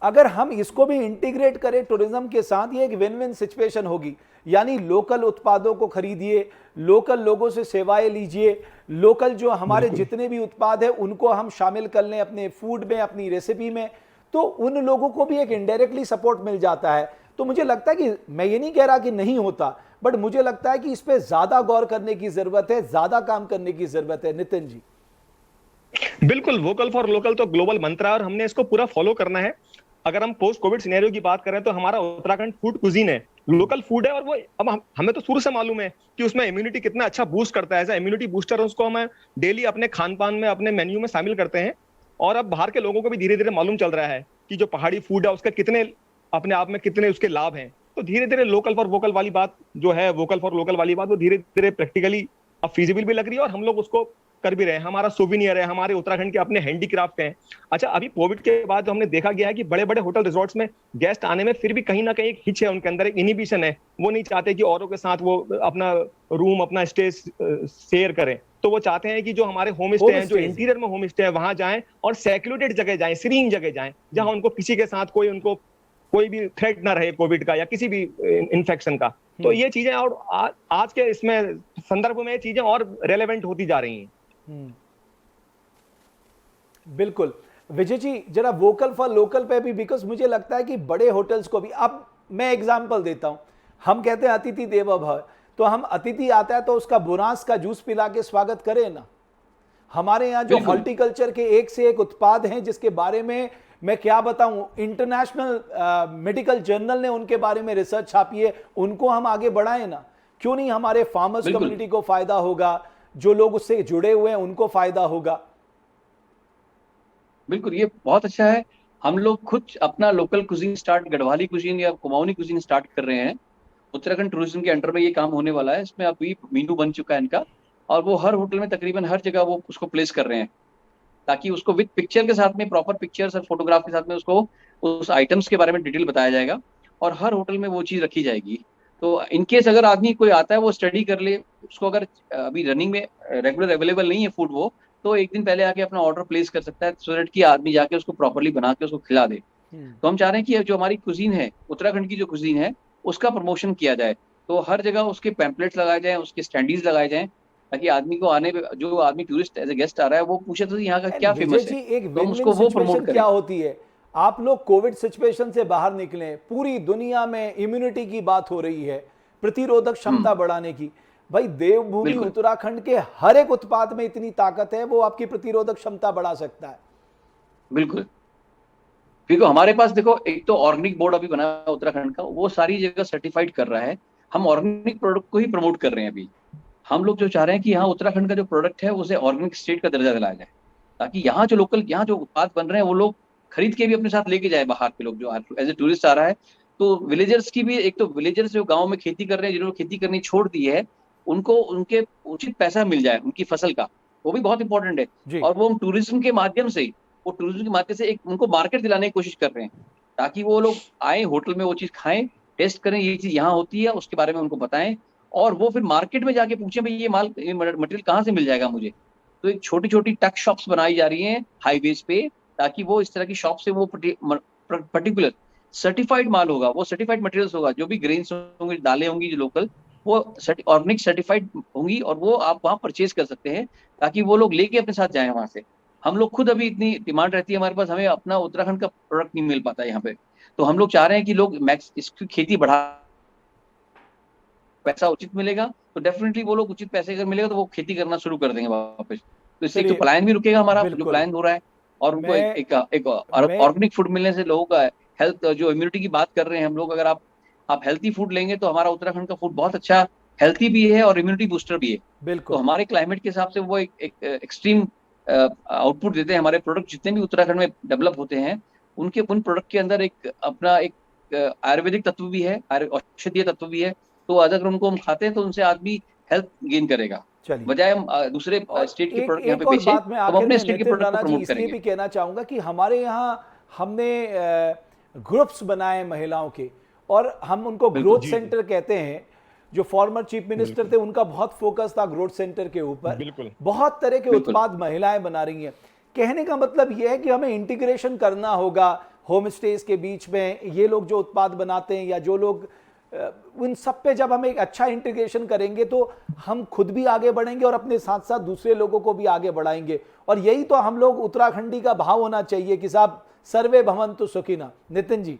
अगर हम इसको भी इंटीग्रेट करें टूरिज्म के साथ, ये एक विन विन सिचुएशन होगी। यानी लोकल उत्पादों को खरीदिए, लोकल लोगों से सेवाएं लीजिए, लोकल जो हमारे जितने भी उत्पाद है उनको हम शामिल कर लें अपने फूड में, अपनी रेसिपी में, तो उन लोगों को भी एक इनडायरेक्टली सपोर्ट मिल जाता है। तो मुझे लगता है कि मैं ये नहीं कह रहा कि नहीं होता, बट मुझे लगता है कि इस पे ज्यादा गौर करने की जरूरत है, ज्यादा काम करने की जरूरत है। नितिन जी। बिल्कुल, वोकल फॉर लोकल तो ग्लोबल मंत्र है और हमने इसको पूरा फॉलो करना है। अगर हम पोस्ट कोविड सिनेरियो की बात करें तो हमारा उत्तराखंड फूड कुजीन है, लोकल फूड है, और वो अब हमें तो शुरू से मालूम है कि उसमें इम्यूनिटी कितना अच्छा बूस्ट करता है। एज इम्यूनिटी बूस्टर उसको हम डेली अपने खान पान में, अपने मेन्यू में शामिल करते हैं। और अब बाहर के लोगों को भी धीरे धीरे मालूम चल रहा है कि जो पहाड़ी फूड है उसके कितने अपने आप में कितने उसके लाभ हैं। तो धीरे धीरे लोकल फॉर वोकल वाली बात जो है, वोकल फॉर लोकल वाली बात, वो धीरे धीरे प्रैक्टिकली अब फीजिबल भी लग रही है और हम लोग उसको कर भी रहे हैं। हमारा सोविनियर है, हमारे उत्तराखंड के अपने हैंडीक्राफ्ट हैं। अच्छा, अभी कोविड के बाद जो हमने देखा गया है कि बड़े बड़े होटल रिजॉर्ट्स में गेस्ट आने में फिर भी कहीं ना कहीं एक हिच है, उनके अंदर एक इनिबिशन है। वो नहीं चाहते कि औरों के साथ वो अपना रूम, अपना स्टे शेयर करें। तो वो चाहते हैं कि जो हमारे होम स्टे हैं, जो इंटीरियर में होम स्टे है, वहां जाएं और सेक्लूडेड जगह जाएं, सीरीन जगह जाएं, जहां उनको किसी के साथ कोई भी थ्रेट ना रहे कोविड का या किसी भी इन्फेक्शन का। तो ये चीजें और आज के इसमें संदर्भ में ये चीजें और रेलेवेंट होती जा रही हैं। बिल्कुल। विजय जी, जरा वोकल फॉर लोकल पे भी, बिकॉज मुझे लगता है कि बड़े होटल्स को भी, अब मैं एग्जांपल देता हूं, हम कहते हैं अतिथि देवो भव, तो हम अतिथि आता है तो उसका बुरांस का जूस पिला के स्वागत करें ना। हमारे यहाँ जो हॉर्टिकल्चर के एक से एक उत्पाद हैं जिसके बारे में मैं क्या बताऊं, इंटरनेशनल मेडिकल जर्नल ने उनके बारे में रिसर्च छापी है, उनको हम आगे बढ़ाएं ना। क्यों नहीं? हमारे फार्मर्स कम्युनिटी को फायदा होगा, जो लोग उससे जुड़े हुए हैं उनको फायदा होगा। बिल्कुल, ये बहुत अच्छा है। हम लोग खुद अपना local cuisine start, Garhwali cuisine या कुमाऊनी कुजीन स्टार्ट कर रहे हैं। उत्तराखंड टूरिज्म के अंडर में ये काम होने वाला है। इसमें अभी मेनू बन चुका है इनका, और वो हर होटल में तकरीबन हर जगह वो उसको प्लेस कर रहे हैं, ताकि उसको विद पिक्चर के साथ में, प्रॉपर पिक्चर्स और फोटोग्राफ के साथ में उसको उस आइटम्स के बारे में डिटेल बताया जाएगा और हर होटल में वो चीज रखी जाएगी। तो इनकेस अगर आदमी कोई आता है वो स्टडी कर ले, उसको अगर अभी रनिंग में रेगुलर अवेलेबल नहीं है फूड, वो तो एक दिन पहले आके अपना ऑर्डर प्लेस कर सकता है, सो दैट कि आदमी जाके उसको प्रॉपर्ली बना के उसको खिला दे। तो हम चाह रहे हैं कि जो हमारी कुजीन है, उत्तराखंड की जो कुजीन है, उसका प्रमोशन किया जाए। तो हर जगह उसके पैम्पलेट्स लगाए जाएं, उसके स्टैंडीज लगाए जाएं, ताकि आदमी को आने, जो आदमी टूरिस्ट एज ए गेस्ट आ रहा है वो पूछे तो यहाँ का क्या फेमस है, एक तो हम उसको वो प्रमोट करें। क्या होती है, आप लोग कोविड सिचुएशन से बाहर निकले, पूरी दुनिया में इम्यूनिटी की बात हो रही है, प्रतिरोधक क्षमता बढ़ाने की। भाई देवभूमि उत्तराखंड के हर एक उत्पाद में इतनी ताकत है, वो आपकी प्रतिरोधक क्षमता बढ़ा सकता है। बिल्कुल, क्योंकि हमारे पास देखो, एक तो ऑर्गेनिक बोर्ड अभी बना है उत्तराखंड का, वो सारी जगह सर्टिफाइड कर रहा है। हम ऑर्गेनिक प्रोडक्ट को ही प्रमोट कर रहे हैं अभी। हम लोग जो चाह रहे हैं कि यहाँ उत्तराखंड का जो प्रोडक्ट है उसे ऑर्गेनिक स्टेट का दर्जा दिलाया जाए, ताकि यहाँ जो लोकल, यहाँ जो उत्पाद बन रहे हैं वो लोग खरीद के भी अपने साथ लेके जाए। बाहर के लोग जो एज ए टूरिस्ट आ रहा है, तो विलेजर्स की भी, एक तो विलेजर्स जो गाँव में खेती कर रहे हैं, जिन्होंने खेती करनी छोड़ दी है, उनको उनके उचित पैसा मिल जाए उनकी फसल का, वो भी बहुत इंपॉर्टेंट है। और वो हम टूरिज्म के माध्यम से, एक उनको मार्केट दिलाने की कोशिश कर रहे हैं, ताकि वो लोग आए होटल में, वो चीज खाएं, टेस्ट करें, ये चीज यहाँ होती है, उसके बारे में उनको बताएं, और वो फिर मार्केट में जाके पूछें भाई ये मटेरियल कहाँ से मिल जाएगा मुझे। तो एक छोटी छोटी टक शॉप्स बनाई जा रही हैं हाईवेज पे, ताकि वो इस तरह की शॉप से वो पर्टिकुलर सर्टिफाइड माल होगा, वो सर्टिफाइड मटेरियल्स होगा, जो भी ग्रेन्स होंगे, दालें होंगी जो लोकल, वो ऑर्गेनिक सर्टिफाइड होंगी, और वो आप वहाँ परचेज कर सकते हैं, ताकि वो लोग लेके अपने साथ जाएं वहां से। हम लोग खुद अभी इतनी डिमांड रहती है हमारे पास, हमें अपना उत्तराखंड का प्रोडक्ट नहीं मिल पाता है यहाँ पे, तो हम लोग चाह रहे हैं कि लोग मैक्स इसकी खेती बढ़ा, पैसा उचित मिलेगा तो डेफिनेटली वो लोग उचित पैसे अगर मिलेगा तो वो खेती करना शुरू कर देंगे वापस, तो इससे एक तो चलिए, पलायन भी रुकेगा हमारा जो बिल्कुल। पलायन हो रहा है, और उनको मैं एक मैं ऑर्गेनिक फूड मिलने से लोगों का हेल्थ, जो इम्यूनिटी की बात कर रहे हैं हम लोग, अगर आप हेल्थी फूड लेंगे तो हमारा उत्तराखंड का फूड बहुत अच्छा हेल्थी भी है और इम्यूनिटी बूस्टर भी है। तो बिल्कुल हमारे क्लाइमेट के हिसाब से वो एक एक्सट्रीम आउटपुट देते हैं। हमारे प्रोडक्ट जितने भी उत्तराखंड में डेवलप होते हैं, उन प्रोडक्ट के अंदर एक अपना एक आयुर्वेदिक तत्व भी है, औषधीय तत्व भी है, तो अगर उनको हम खाते हैं तो उनसे आदमी हेल्थ गेन करेगा, चलिए। बजाय हम दूसरे और स्टेट के एक प्रोडक्ट यहाँ पे एक और बेचें बात मैं तो हम आखिर अपने में स्टेट के नितिन प्रोडक्ट को राणा जी प्रमोट इसलिए करेंगे। भी कहना चाहूंगा कि हमारे यहाँ हमने ग्रुप्स बनाए महिलाओं के, और हम उनको बिल्कुल। ग्रोथ सेंटर कहते हैं। जो फॉर्मर चीफ मिनिस्टर थे उनका बहुत फोकस था ग्रोथ सेंटर के ऊपर। बिल्कुल बहुत तरह के बिल्कुल। उत्पाद महिलाएं बना रही हैं। कहने का मतलब यह है कि हमें इंटीग्रेशन करना होगा होम स्टेज के बीच में, ये लोग जो उत्पाद बनाते हैं या जो लोग उन सब पे जब हम एक अच्छा इंटीग्रेशन करेंगे तो हम खुद भी आगे बढ़ेंगे और अपने साथ साथ दूसरे लोगों को भी आगे बढ़ाएंगे। और यही तो हम लोग उत्तराखंडी का भाव होना चाहिए कि साहब सर्वे भवन्तु सुखिनः। नितिन जी।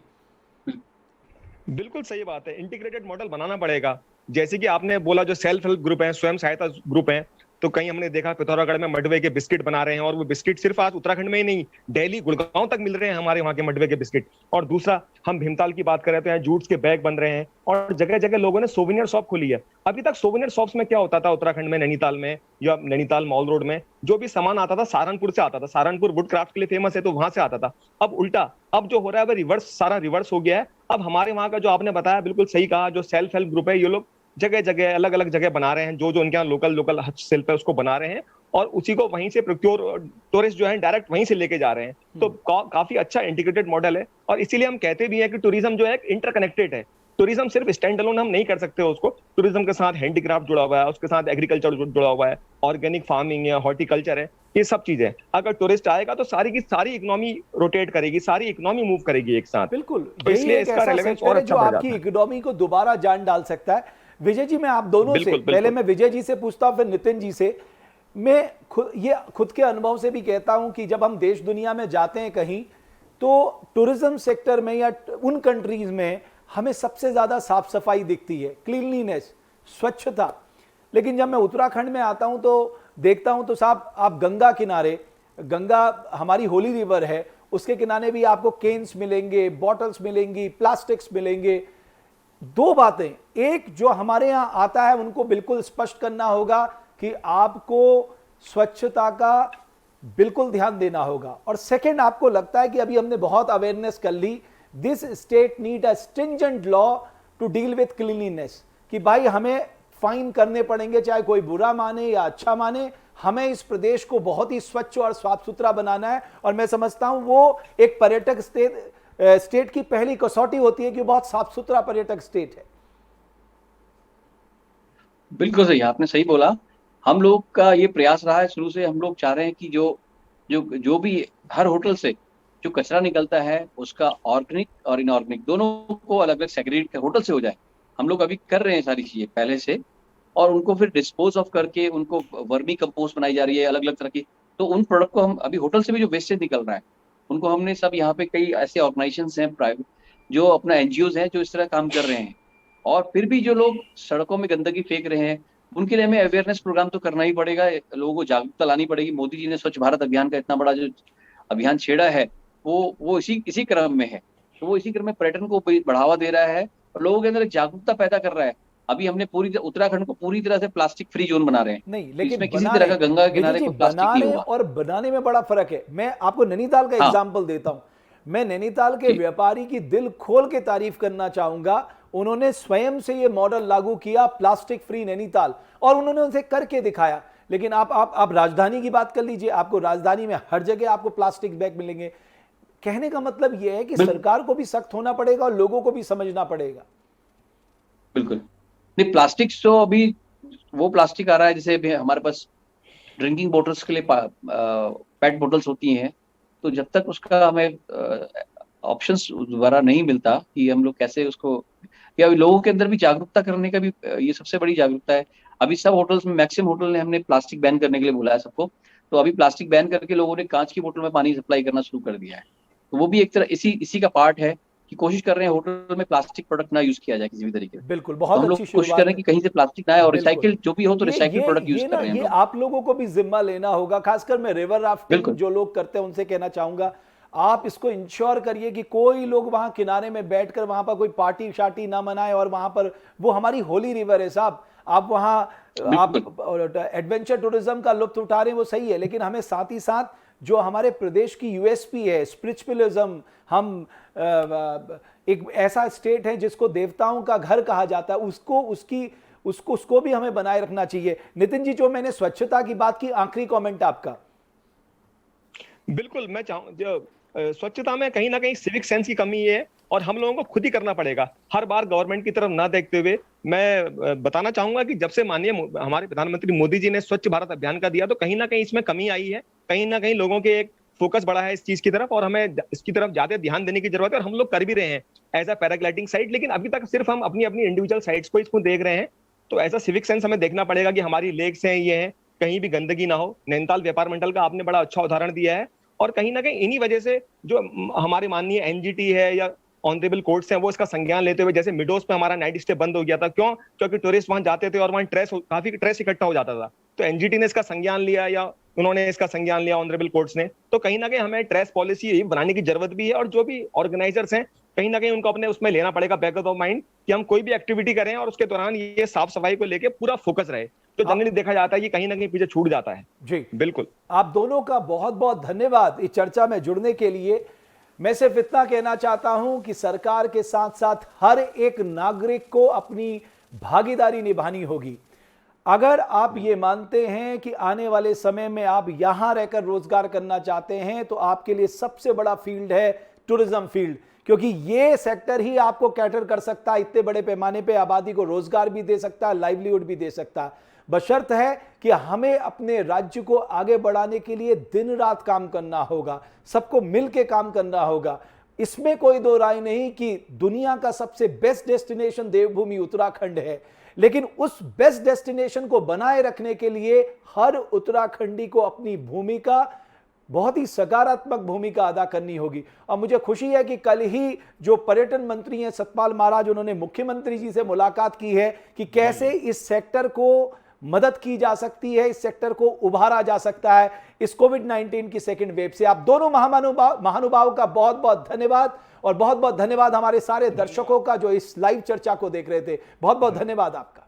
बिल्कुल सही बात है, इंटीग्रेटेड मॉडल बनाना पड़ेगा। जैसे कि आपने बोला जो सेल्फ हेल्प ग्रुप है, स्वयं सहायता ग्रुप है, तो कहीं हमने देखा पिथौरागढ़ में मडवे के बिस्किट बना रहे हैं, और वो बिस्किट सिर्फ आज उत्तराखंड में ही नहीं, दिल्ली गुड़गांव तक मिल रहे हैं हमारे वहाँ के मडवे के बिस्किट। और दूसरा हम भीमताल की बात करें तो यहाँ जूट्स के बैग बन रहे हैं, और जगह जगह लोगों ने सोवेनियर शॉप खोली है। अभी तक सोवेनियर शॉप्स में क्या होता था उत्तराखंड में, नैनीताल में या नैनीताल मॉल रोड में, जो भी सामान आता था सहारनपुर से आता था, सहारनपुर वुड क्राफ्ट के लिए फेमस है तो वहां से आता था। अब उल्टा, अब जो हो रहा है वो रिवर्स, सारा रिवर्स हो गया है। अब हमारे वहाँ का जो आपने बताया बिल्कुल सही कहा, जो सेल्फ हेल्प ग्रुप है, ये लोग जगह जगह अलग अलग जगह बना रहे हैं, जो जो उनके यहाँ लोकल हस्तशिल्प है उसको बना रहे हैं, और उसी को वहीं से टूरिस्ट जो है डायरेक्ट वहीं से लेके जा रहे हैं। तो काफी अच्छा इंटीग्रेटेड मॉडल है, और इसीलिए हम कहते भी हैं कि टूरिज्म जो है इंटरकनेक्टेड है। टूरिज्म सिर्फ स्टैंड अलोन हम नहीं कर सकते उसको, टूरिज्म के साथ हैंडीक्राफ्ट जुड़ा हुआ है, उसके साथ एग्रीकल्चर जुड़ा हुआ है, ऑर्गेनिक फार्मिंग है, हॉर्टिकल्चर है, ये सब चीजें। अगर टूरिस्ट आएगा तो सारी की सारी इकोनॉमी रोटेट करेगी, सारी इकोनॉमी मूव करेगी एक साथ। बिल्कुल, तो यही इसलिए एक इसका ऐसा रेलेवेंस सेक्टर और है अच्छा जो बढ़ आपकी जाता है। इकोनॉमी को दोबारा जान डाल सकता है। विजय जी, मैं आप दोनों से, बिल्कुल, पहले बिल्कुल। मैं विजय जी से पूछता हूं फिर नितिन जी से। मैं खुद के अनुभव से भी कहता हूं कि जब हम देश दुनिया में जाते हैं कहीं, तो टूरिज्म सेक्टर में या उन कंट्रीज में हमें सबसे ज्यादा साफ सफाई दिखती है, क्लीनलीनेस, स्वच्छता। लेकिन जब मैं उत्तराखंड में आता हूं तो देखता हूं तो साहब आप गंगा किनारे, गंगा हमारी होली रिवर है, उसके किनारे भी आपको केन्स मिलेंगे, बॉटल्स मिलेंगी, प्लास्टिक्स मिलेंगे। दो बातें, एक जो हमारे यहां आता है उनको बिल्कुल स्पष्ट करना होगा कि आपको स्वच्छता का बिल्कुल ध्यान देना होगा, और सेकंड आपको लगता है कि अभी हमने बहुत अवेयरनेस कर ली, this state need a stringent law to deal with cleanliness, कि भाई हमें फाइन करने पड़ेंगे, चाहे कोई बुरा माने या अच्छा माने, हमें इस प्रदेश को बहुत ही स्वच्छ और साफ सुथरा बनाना है। और मैं समझता हूं वो एक पर्यटक स्टेट की पहली कसौटी होती है कि बहुत साफ सुथरा पर्यटक स्टेट है। बिल्कुल सही, आपने सही बोला। हम लोग का ये प्रयास रहा है शुरू से, हम लोग चाह रहे हैं कि जो जो जो भी हर होटल से जो कचरा निकलता है उसका ऑर्गेनिक और इनऑर्गेनिक दोनों को अलग अलग सेग्रीगेट होटल से हो जाए। हम लोग अभी कर रहे हैं सारी चीजें पहले से, और उनको फिर डिस्पोज ऑफ करके उनको वर्मी कंपोस्ट बनाई जा रही है अलग अलग तरह की। तो उन प्रोडक्ट को हम अभी होटल से भी जो वेस्टेज निकल रहा है उनको हमने सब, यहाँ पे कई ऐसे ऑर्गेनाइजेशंस हैं प्राइवेट जो अपना एनजीओज हैं जो इस तरह काम कर रहे हैं। और फिर भी जो लोग सड़कों में गंदगी फेंक रहे हैं उनके लिए हमें अवेयरनेस प्रोग्राम तो करना ही पड़ेगा, लोगों को जागरूकता लानी पड़ेगी। मोदी जी ने स्वच्छ भारत अभियान का इतना बड़ा जो अभियान छेड़ा है वो इसी क्रम में है। तो वो इसी क्रम में पर्यटन को बढ़ावा दे रहा है और लोगों के अंदर एक जागरूकता पैदा कर रहा है। अभी हमने उत्तराखंड को पूरी तरह से प्लास्टिक फ्री जोन बना रहे हैं, नहीं, तो लेकिन इसमें किसी तरह का गंगा के किनारे कोई प्लास्टिक नहीं बनाने होगा। और बनाने में बड़ा फर्क है। मैं आपको नैनीताल का हाँ। एग्जांपल देता हूं। मैं नैनीताल के व्यापारी की दिल खोल के तारीफ करना चाहूंगा। उन्होंने स्वयं से ये मॉडल लागू किया, प्लास्टिक फ्री नैनीताल, और उन्होंने उसे करके दिखाया। लेकिन आप राजधानी की बात कर लीजिए, आपको राजधानी में हर जगह आपको प्लास्टिक बैग मिलेंगे। कहने का मतलब यह है कि सरकार को भी सख्त होना पड़ेगा और लोगों को भी समझना पड़ेगा। बिल्कुल नहीं, प्लास्टिक तो अभी वो प्लास्टिक आ रहा है जैसे हमारे पास ड्रिंकिंग वाटर्स के लिए पेट बोटल्स होती हैं, तो जब तक उसका हमें ऑप्शंस दोबारा नहीं मिलता कि हम लोग कैसे उसको, या लोगों के अंदर भी जागरूकता करने का भी ये सबसे बड़ी जागरूकता है। अभी सब होटल्स में, मैक्सिमम होटल ने हमने प्लास्टिक बैन करने के लिए बोला है सबको, तो अभी प्लास्टिक बैन करके लोगों ने कांच की बोतल में पानी सप्लाई करना शुरू कर दिया है। तो वो भी एक तरह इसी का पार्ट है कि कोशिश कर रहे हैं होटल में प्लास्टिक प्रोडक्ट ना यूज किया जाए किसी भी तरीके से। बिल्कुल, तो बहुत हम लोग अच्छी कोशिश कर रहे शुरुआत हैं कि कहीं से प्लास्टिक ना आए, और बिल्कुल। रिसाइकिल जो भी हो तो ये रिसाइकिल प्रोडक्ट यूज ये कर ना रहे हैं ये हम लोग। आप लोगों को भी जिम्मा लेना होगा, खासकर मैं रिवर राफ्टिंग बिल्कुल। जो लोग करते हैं उनसे कहना चाहूंगा, आप इसको इंश्योर करिए कि कोई लोग वहां किनारे में बैठकर वहां पर कोई पार्टी शार्टी ना मनाए, और वहां पर वो हमारी होली रिवर है साहब, आप वहां आप एडवेंचर टूरिज्म का लुत्फ उठा रहे हैं वो सही है, लेकिन हमें साथ ही साथ जो हमारे प्रदेश की यूएसपी है स्पिरिचुअलिज्म, हम एक ऐसा स्टेट है जिसको देवताओं का घर कहा जाता है, उसको भी हमें बनाए रखना चाहिए। नितिन जी, जो मैंने स्वच्छता की बात की, आखिरी कमेंट आपका। बिल्कुल, मैं चाहूँ जो स्वच्छता में कहीं ना कहीं सिविक सेंस की कमी है, और हम लोगों को खुद ही करना पड़ेगा, हर बार गवर्नमेंट की तरफ ना देखते हुए। मैं बताना चाहूंगा कि जब से माननीय हमारे प्रधानमंत्री मोदी जी ने स्वच्छ भारत अभियान का दिया, तो कहीं ना कहीं इसमें कमी आई है, कहीं ना कहीं लोगों के एक फोकस बढ़ा है इस चीज की तरफ, और हमें इसकी तरफ ज्यादा ध्यान देने की जरूरत है, और हम लोग कर भी रहे हैं एज अ पैराग्लाइडिंग साइट। लेकिन अभी तक सिर्फ हम अपनी अपनी इंडिविजुअल साइट्स को इसको देख रहे हैं। तो ऐसा सिविक सेंस हमें देखना पड़ेगा कि हमारी लेक्स हैं, ये हैं, कहीं भी गंदगी ना हो। नैनीताल व्यापार मंडल का आपने बड़ा अच्छा उदाहरण दिया है, और कहीं ना कहीं इन्हीं वजह से जो हमारे माननीय एनजीटी है या ऑनरेबल कोर्ट्स हैं, वो इसका संज्ञान लेते हुए, जैसे मिडोस पे हमारा नाइट स्टे बंद हो गया था, क्यों? क्योंकि टूरिस्ट वहां जाते थे और वहां काफी ट्रेस इकट्ठा हो जाता था। तो एनजीटी ने इसका संज्ञान लिया, या उन्होंने इसका संज्ञान लिया ऑनरेबल कोर्ट्स ने। तो कहीं ना कहीं हमें ट्रेस पॉलिसी बनाने की जरूरत भी है, और जो भी ऑर्गेनाइजर्स हैं, कहीं ना कहीं उनको अपने उसमें लेना पड़ेगा बैक ऑफ माइंड कि हम कोई भी एक्टिविटी करें और उसके दौरान ये साफ सफाई को लेके पूरा फोकस रहे। तो जनरली देखा जाता है कि कहीं ना कहीं पीछे छूट जाता है। जी बिल्कुल। आप दोनों का बहुत बहुत धन्यवाद इस चर्चा में जुड़ने के लिए। मैं सिर्फ इतना कहना चाहता हूं कि सरकार के साथ साथ हर एक नागरिक को अपनी भागीदारी निभानी होगी। अगर आप ये मानते हैं कि आने वाले समय में आप यहां रहकर रोजगार करना चाहते हैं, तो आपके लिए सबसे बड़ा फील्ड है टूरिज्म फील्ड, क्योंकि ये सेक्टर ही आपको कैटर कर सकता है, इतने बड़े पैमाने पे आबादी को रोजगार भी दे सकता है, लाइवलीहुड भी दे सकता है। बशर्त है कि हमें अपने राज्य को आगे बढ़ाने के लिए दिन रात काम करना होगा, सबको मिलकर काम करना होगा। इसमें कोई दो राय नहीं कि दुनिया का सबसे बेस्ट डेस्टिनेशन देवभूमि उत्तराखंड है, लेकिन उस बेस्ट डेस्टिनेशन को बनाए रखने के लिए हर उत्तराखंडी को अपनी भूमिका, बहुत ही सकारात्मक भूमिका अदा करनी होगी। और मुझे खुशी है कि कल ही जो पर्यटन मंत्री हैं सतपाल महाराज, उन्होंने मुख्यमंत्री जी से मुलाकात की है कि कैसे इस सेक्टर को मदद की जा सकती है, इस सेक्टर को उभारा जा सकता है इस कोविड-19 की सेकंड वेव से। आप दोनों महानुभावों का बहुत बहुत धन्यवाद, और बहुत बहुत धन्यवाद हमारे सारे दर्शकों का जो इस लाइव चर्चा को देख रहे थे। बहुत बहुत धन्यवाद आपका।